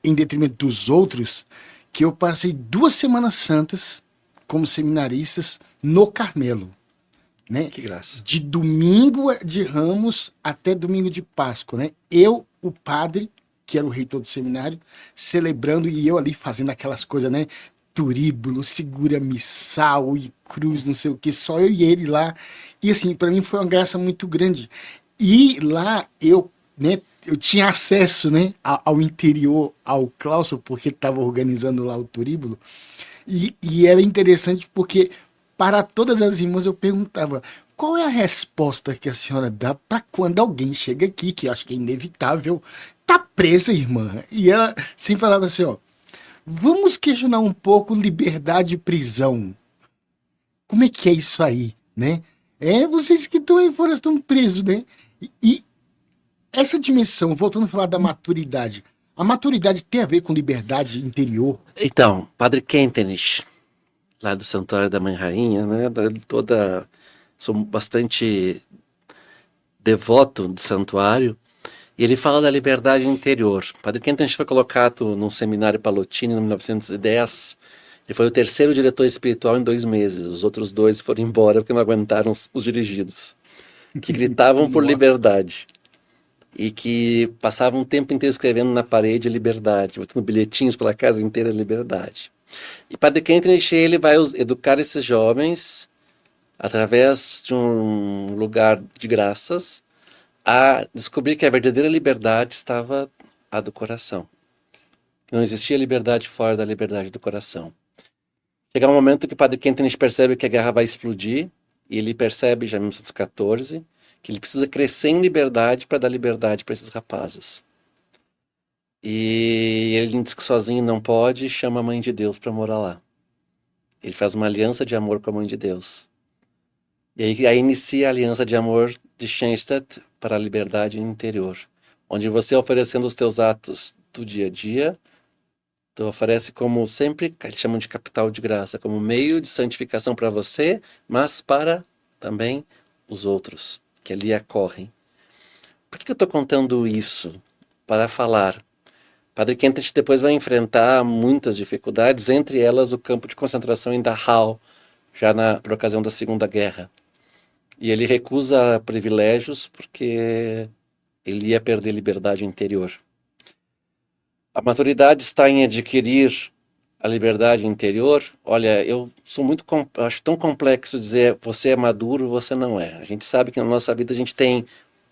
[SPEAKER 3] em detrimento dos outros, que eu passei 2 Semanas Santas como seminaristas no Carmelo. Né?
[SPEAKER 1] Que graça.
[SPEAKER 3] De domingo de Ramos até domingo de Páscoa, né? Eu, o padre, que era o reitor do seminário, celebrando, e eu ali fazendo aquelas coisas, né? Turíbulo, segura missal e cruz, não sei o que, só eu e ele lá. E assim, para mim foi uma graça muito grande. E lá eu tinha acesso, né, ao interior, ao claustro, porque estava organizando lá o turíbulo. E era interessante porque para todas as irmãs eu perguntava: qual é a resposta que a senhora dá para quando alguém chega aqui, que eu acho que é inevitável, tá presa, irmã? E ela sempre falava assim: ó, vamos questionar um pouco liberdade e prisão. Como é que é isso aí, né? Vocês que estão aí fora estão presos, né? E essa dimensão, voltando a falar da maturidade, a maturidade tem a ver com liberdade interior?
[SPEAKER 1] Então, Padre Kentenich, lá do Santuário da Mãe Rainha, né? Sou bastante devoto do santuário, e ele fala da liberdade interior. Padre Kentenich foi colocado num seminário Pallottini em 1910. Ele foi o 3º diretor espiritual em 2 meses. Os outros 2 foram embora porque não aguentaram os dirigidos, que gritavam por liberdade e que passavam o tempo inteiro escrevendo na parede liberdade, botando bilhetinhos pela casa inteira liberdade. E Padre Kentenich, ele vai educar esses jovens através de um lugar de graças a descobrir que a verdadeira liberdade estava a do coração. Não existia liberdade fora da liberdade do coração. Chega um momento que o Padre Kentenich percebe que a guerra vai explodir, e ele percebe, já em 1914, que ele precisa crescer em liberdade para dar liberdade para esses rapazes. E ele diz que sozinho não pode, e chama a Mãe de Deus para morar lá. Ele faz uma aliança de amor com a Mãe de Deus. E aí inicia a aliança de amor de Schoenstatt para a liberdade interior, onde você, oferecendo os teus atos do dia a dia, tu oferece como sempre, eles chamam de capital de graça, como meio de santificação para você, mas para também os outros, que ali acorrem. Por que eu estou contando isso? Para falar. Padre Kentish depois vai enfrentar muitas dificuldades, entre elas o campo de concentração em Dachau, já por ocasião da Segunda Guerra. E ele recusa privilégios porque ele ia perder liberdade interior. A maturidade está em adquirir a liberdade interior. Olha, eu acho tão complexo dizer você é maduro, você não é. A gente sabe que na nossa vida a gente tem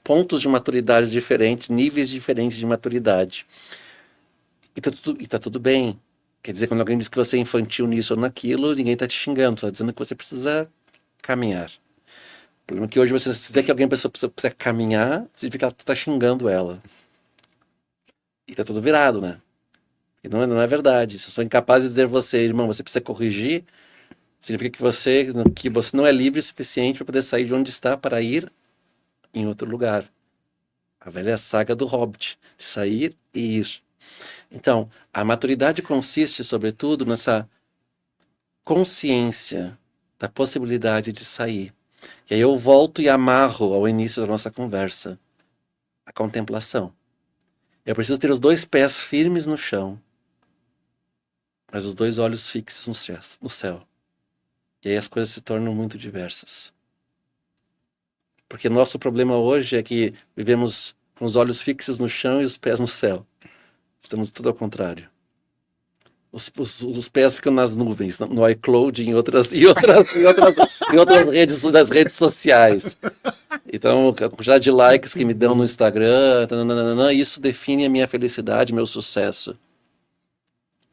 [SPEAKER 1] pontos de maturidade diferentes, níveis diferentes de maturidade. E tá tudo bem. Quer dizer, quando alguém diz que você é infantil nisso ou naquilo, ninguém está te xingando, está dizendo que você precisa caminhar. O problema é que hoje você dizer que alguém precisa caminhar, significa que tu está xingando ela. E tá tudo virado, né? E não é verdade. Se eu sou incapaz de dizer a você, irmão, você precisa corrigir, significa que você não é livre o suficiente para poder sair de onde está para ir em outro lugar. A velha saga do Hobbit, sair e ir. Então, a maturidade consiste, sobretudo, nessa consciência da possibilidade de sair. E aí eu volto e amarro ao início da nossa conversa. A contemplação. Eu preciso ter os 2 pés firmes no chão, mas os 2 olhos fixos no céu. E aí as coisas se tornam muito diversas. Porque nosso problema hoje é que vivemos com os olhos fixos no chão e os pés no céu. Estamos tudo ao contrário. Os pés ficam nas nuvens, no iCloud e em outras redes, das redes sociais. Então, já de likes que me dão no Instagram, isso define a minha felicidade, meu sucesso.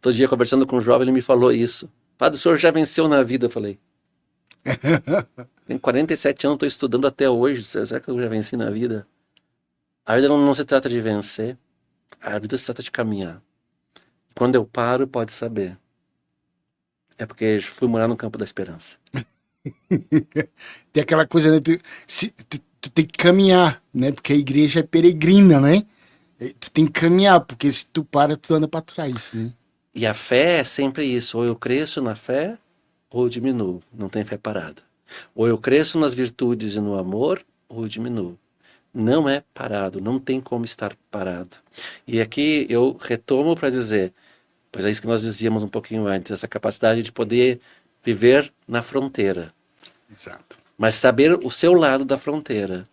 [SPEAKER 1] Todo dia conversando com um jovem, ele me falou isso. Padre, o senhor já venceu na vida? Eu falei. Tenho 47 anos, estou estudando até hoje. Será que eu já venci na vida? A vida não se trata de vencer. A vida se trata de caminhar. Quando eu paro, pode saber. É porque fui morar no campo da esperança.
[SPEAKER 3] Tem aquela coisa, né? Tu tem que caminhar, né? Porque a igreja é peregrina, né? Tu tem que caminhar, porque se tu para, tu anda para trás, né?
[SPEAKER 1] E a fé é sempre isso. Ou eu cresço na fé, ou eu diminuo. Não tem fé parada. Ou eu cresço nas virtudes e no amor, ou eu diminuo. Não é parado, não tem como estar parado. E aqui eu retomo para dizer, pois é isso que nós dizíamos um pouquinho antes, essa capacidade de poder viver na fronteira.
[SPEAKER 3] Exato.
[SPEAKER 1] Mas saber o seu lado da fronteira.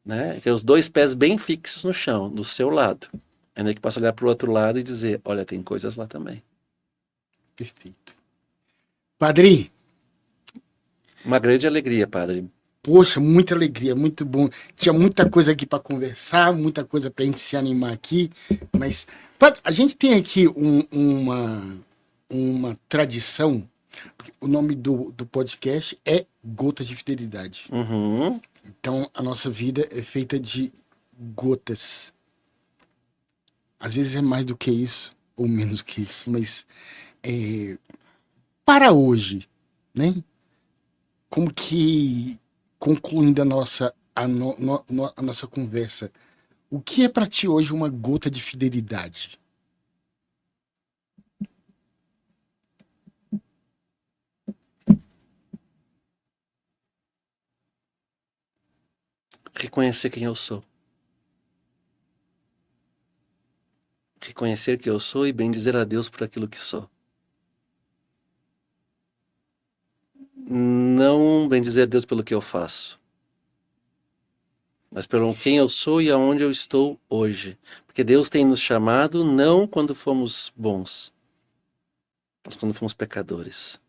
[SPEAKER 1] Né? Ter os 2 pés bem fixos no chão, do seu lado. Ainda que possa olhar para o outro lado e dizer, olha, tem coisas lá também.
[SPEAKER 3] Perfeito. Padre.
[SPEAKER 1] Uma grande alegria, Padre.
[SPEAKER 3] Poxa, muita alegria, muito bom. Tinha muita coisa aqui para conversar, muita coisa para a gente se animar aqui, mas a gente tem aqui uma tradição. O nome do podcast é Gotas de Fidelidade.
[SPEAKER 1] Uhum.
[SPEAKER 3] Então, a nossa vida é feita de gotas. Às vezes é mais do que isso, ou menos que isso, mas para hoje, né? Como que, concluindo a nossa conversa, o que é para ti hoje uma gota de fidelidade?
[SPEAKER 1] Reconhecer quem eu sou. Reconhecer que eu sou e bendizer a Deus por aquilo que sou. Não bendizer a Deus pelo que eu faço, mas pelo quem eu sou e aonde eu estou hoje. Porque Deus tem nos chamado não quando fomos bons, mas quando fomos pecadores.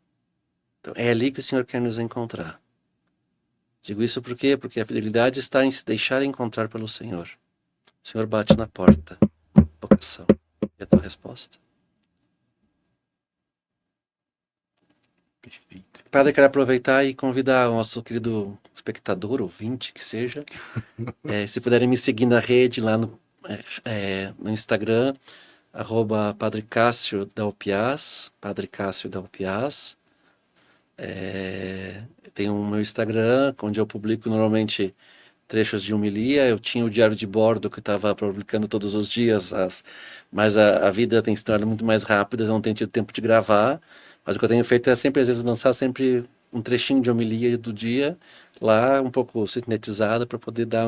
[SPEAKER 1] Então é ali que o Senhor quer nos encontrar. Digo isso por quê? Porque a fidelidade está em se deixar encontrar pelo Senhor. O Senhor bate na porta. Vocação. E a tua resposta?
[SPEAKER 3] Perfeito.
[SPEAKER 1] Padre, quero aproveitar e convidar o nosso querido espectador, ouvinte, que seja, se puderem me seguir na rede, lá no Instagram, @Padre Cássio Dalpiaz, Padre Cássio Dalpiaz. Tem o meu Instagram, onde eu publico normalmente trechos de homilia. Eu tinha o diário de bordo que estava publicando todos os dias, mas a vida tem se tornado muito mais rápida, eu não tenho tido tempo de gravar. Mas o que eu tenho feito é sempre, às vezes, lançar sempre um trechinho de homilia do dia, lá um pouco sintetizada para poder dar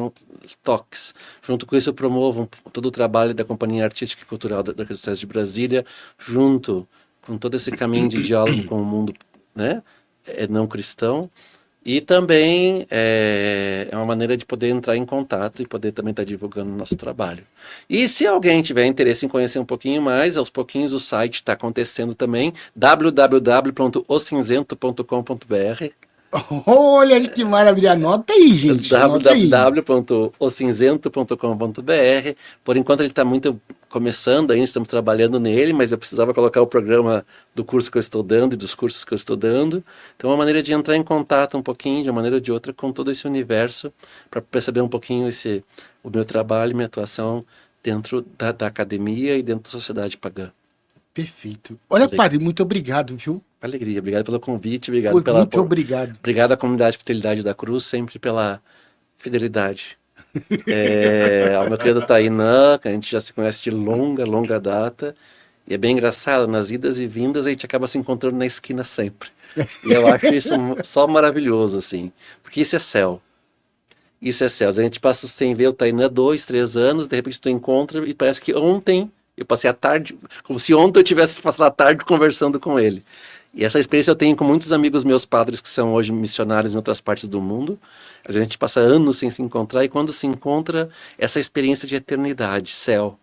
[SPEAKER 1] toques. Junto com isso eu promovo todo o trabalho da Companhia Artística e Cultural da Arquidiocese de Brasília, junto com todo esse caminho de diálogo com o mundo, né, não cristão. E também é uma maneira de poder entrar em contato e poder também estar divulgando o nosso trabalho. E se alguém tiver interesse em conhecer um pouquinho mais, aos pouquinhos o site está acontecendo também, www.ocinzento.com.br.
[SPEAKER 3] Olha que maravilha, anota aí, gente. Anota aí.
[SPEAKER 1] www.ocinzento.com.br. Por enquanto ele está muito começando ainda, estamos trabalhando nele, mas eu precisava colocar o programa do curso que eu estou dando e dos cursos que eu estou dando. Então é uma maneira de entrar em contato um pouquinho, de uma maneira ou de outra, com todo esse universo, para perceber um pouquinho o meu trabalho, minha atuação dentro da academia e dentro da sociedade pagã.
[SPEAKER 3] Perfeito. Olha, padre, muito obrigado, viu?
[SPEAKER 1] Alegria, obrigado pelo convite, obrigado
[SPEAKER 3] Muito obrigado.
[SPEAKER 1] Obrigado à comunidade Fidelidade da Cruz, sempre pela fidelidade. Ao meu querido Tainã, que a gente já se conhece de longa data, e é bem engraçado, nas idas e vindas a gente acaba se encontrando na esquina sempre. E eu acho isso só maravilhoso, assim, porque isso é céu. Isso é céu. A gente passa sem ver o Tainã 2, 3 anos, de repente tu encontra e parece que ontem eu passei a tarde, como se ontem eu tivesse passado a tarde conversando com ele. E essa experiência eu tenho com muitos amigos meus padres que são hoje missionários em outras partes do mundo. A gente passa anos sem se encontrar e quando se encontra, essa experiência de eternidade, céu.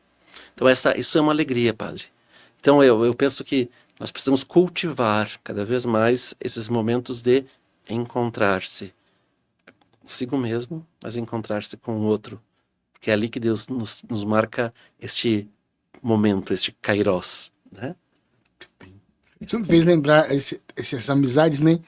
[SPEAKER 1] Então isso é uma alegria, padre. Então eu penso que nós precisamos cultivar cada vez mais esses momentos de encontrar-se consigo mesmo, mas encontrar-se com o outro. Porque é ali que Deus nos marca este momento, este kairos, né?
[SPEAKER 3] Isso me fez lembrar essas amizades, né?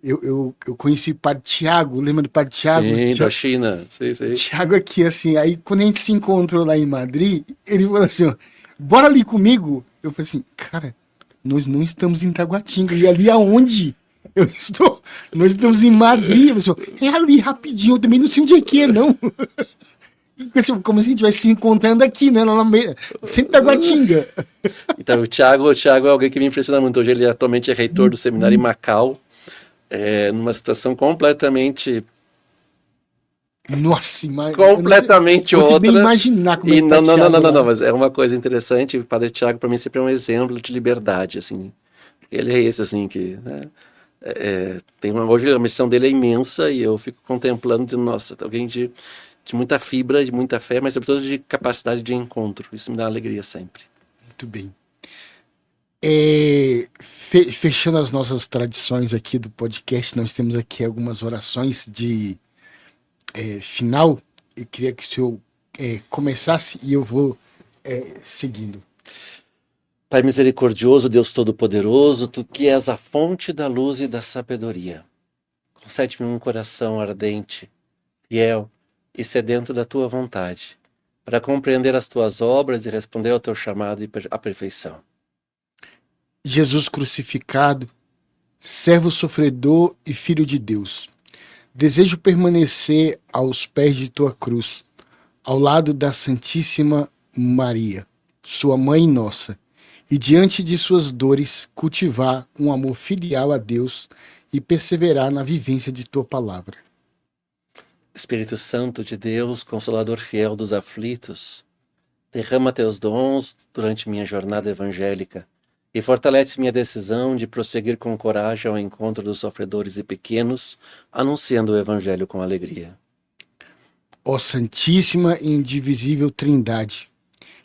[SPEAKER 3] Eu conheci o padre Tiago, lembra do padre Tiago?
[SPEAKER 1] Sim, da China. Sim.
[SPEAKER 3] Tiago aqui, assim, aí quando a gente se encontrou lá em Madrid, ele falou assim, ó, bora ali comigo. Eu falei assim, cara, nós não estamos em Taguatinga, e ali aonde? Nós estamos em Madrid. Eu falei assim, é ali rapidinho, eu também não sei onde é que é, não. Como se a gente estivesse se encontrando aqui, né? Sem Taguatinga.
[SPEAKER 1] Então, o Thiago é alguém que me impressiona muito. Hoje ele atualmente é reitor do seminário em Macau, numa situação completamente...
[SPEAKER 3] Nossa,
[SPEAKER 1] completamente
[SPEAKER 3] outra.
[SPEAKER 1] Nem
[SPEAKER 3] imaginar como
[SPEAKER 1] e não, mas é uma coisa interessante. O Padre Thiago, para mim, sempre é um exemplo de liberdade, assim. Ele é esse, assim, que... Né? Hoje a missão dele é imensa e eu fico contemplando, dizendo, nossa, alguém de muita fibra, de muita fé, mas sobretudo de capacidade de encontro. Isso me dá alegria sempre.
[SPEAKER 3] Muito bem. Fechando as nossas tradições aqui do podcast, nós temos aqui algumas orações de final. Eu queria que o senhor começasse e eu vou seguindo.
[SPEAKER 1] Pai misericordioso, Deus Todo-Poderoso, Tu que és a fonte da luz e da sabedoria, concede-me um coração ardente, fiel e sedento da Tua vontade, para compreender as Tuas obras e responder ao Teu chamado à perfeição.
[SPEAKER 3] Jesus crucificado, servo sofredor e filho de Deus, desejo permanecer aos pés de Tua cruz, ao lado da Santíssima Maria, Sua Mãe Nossa, e diante de suas dores cultivar um amor filial a Deus e perseverar na vivência de Tua palavra.
[SPEAKER 1] Espírito Santo de Deus, Consolador fiel dos aflitos, derrama Teus dons durante minha jornada evangélica e fortalece minha decisão de prosseguir com coragem ao encontro dos sofredores e pequenos, anunciando o Evangelho com alegria.
[SPEAKER 3] Ó Santíssima e Indivisível Trindade,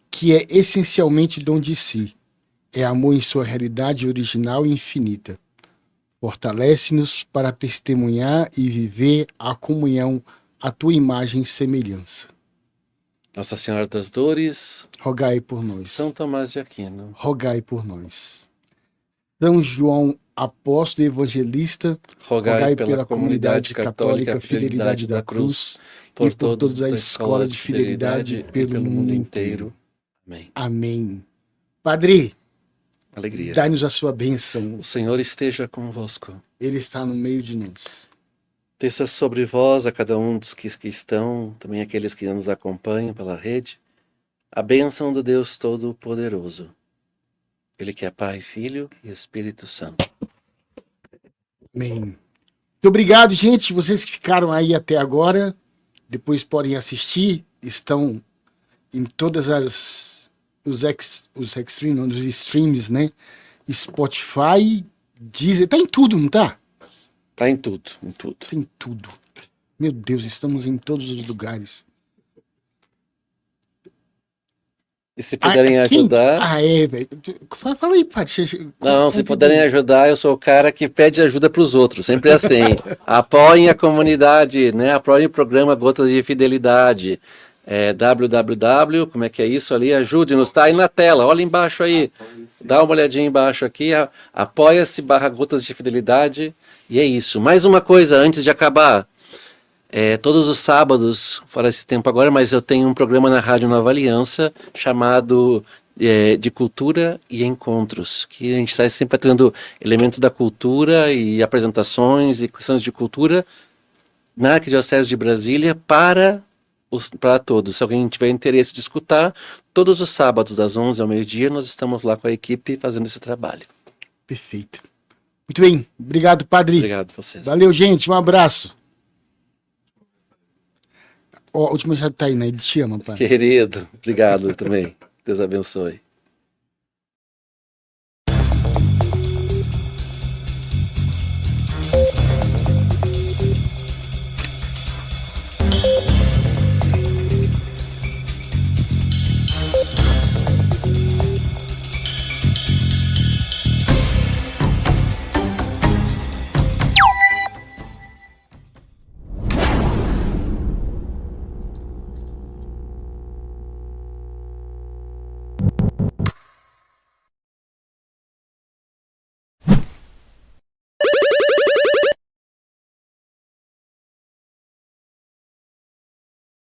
[SPEAKER 3] que é essencialmente dom de si, é amor em sua realidade original e infinita. Fortalece-nos para testemunhar e viver a comunhão à Tua imagem e semelhança.
[SPEAKER 1] Nossa Senhora das Dores,
[SPEAKER 3] rogai por nós.
[SPEAKER 1] São Tomás de Aquino,
[SPEAKER 3] rogai por nós. São João Apóstolo e Evangelista,
[SPEAKER 1] rogai pela comunidade católica Fidelidade da Cruz,
[SPEAKER 3] por todos da Escola de Fidelidade pelo mundo inteiro.
[SPEAKER 1] Amém.
[SPEAKER 3] Amém. Padre,
[SPEAKER 1] alegria.
[SPEAKER 3] Dai-nos a sua bênção.
[SPEAKER 1] O Senhor esteja convosco.
[SPEAKER 3] Ele está no meio de nós.
[SPEAKER 1] Desça sobre vós, a cada um dos que estão, também aqueles que nos acompanham pela rede, a bênção do Deus Todo-Poderoso. Ele que é Pai, Filho e Espírito Santo.
[SPEAKER 3] Amém. Muito obrigado, gente. Vocês que ficaram aí até agora, depois podem assistir. Estão em todas os streams, né? Spotify, Deezer, tá em tudo, não tá?
[SPEAKER 1] Tá em tudo, em tudo.
[SPEAKER 3] Tem tudo. Meu Deus, estamos em todos os lugares.
[SPEAKER 1] E se puderem ajudar...
[SPEAKER 3] velho. Fala aí, Paty.
[SPEAKER 1] Não, se puderem ajudar, eu sou o cara que pede ajuda para os outros, sempre assim. Apoiem a comunidade, né? Apoiem o programa Gotas de Fidelidade. www, como é que é isso ali? Ajude-nos, tá aí na tela, olha embaixo aí. Dá uma olhadinha embaixo aqui, apoia-se/Gotas de Fidelidade. E é isso. Mais uma coisa antes de acabar. Todos os sábados, fora esse tempo agora, mas eu tenho um programa na Rádio Nova Aliança chamado de Cultura e Encontros, que a gente está sempre trazendo elementos da cultura e apresentações e questões de cultura na Arquidiocese de Brasília para todos. Se alguém tiver interesse de escutar, todos os sábados das 11 ao meio-dia nós estamos lá com a equipe fazendo esse trabalho.
[SPEAKER 3] Perfeito. Muito bem. Obrigado, Padre.
[SPEAKER 1] Obrigado a vocês.
[SPEAKER 3] Valeu, gente. Um abraço. Ó, a última já tá aí, né? Ele te ama, Padre.
[SPEAKER 1] Querido, obrigado também. Deus abençoe.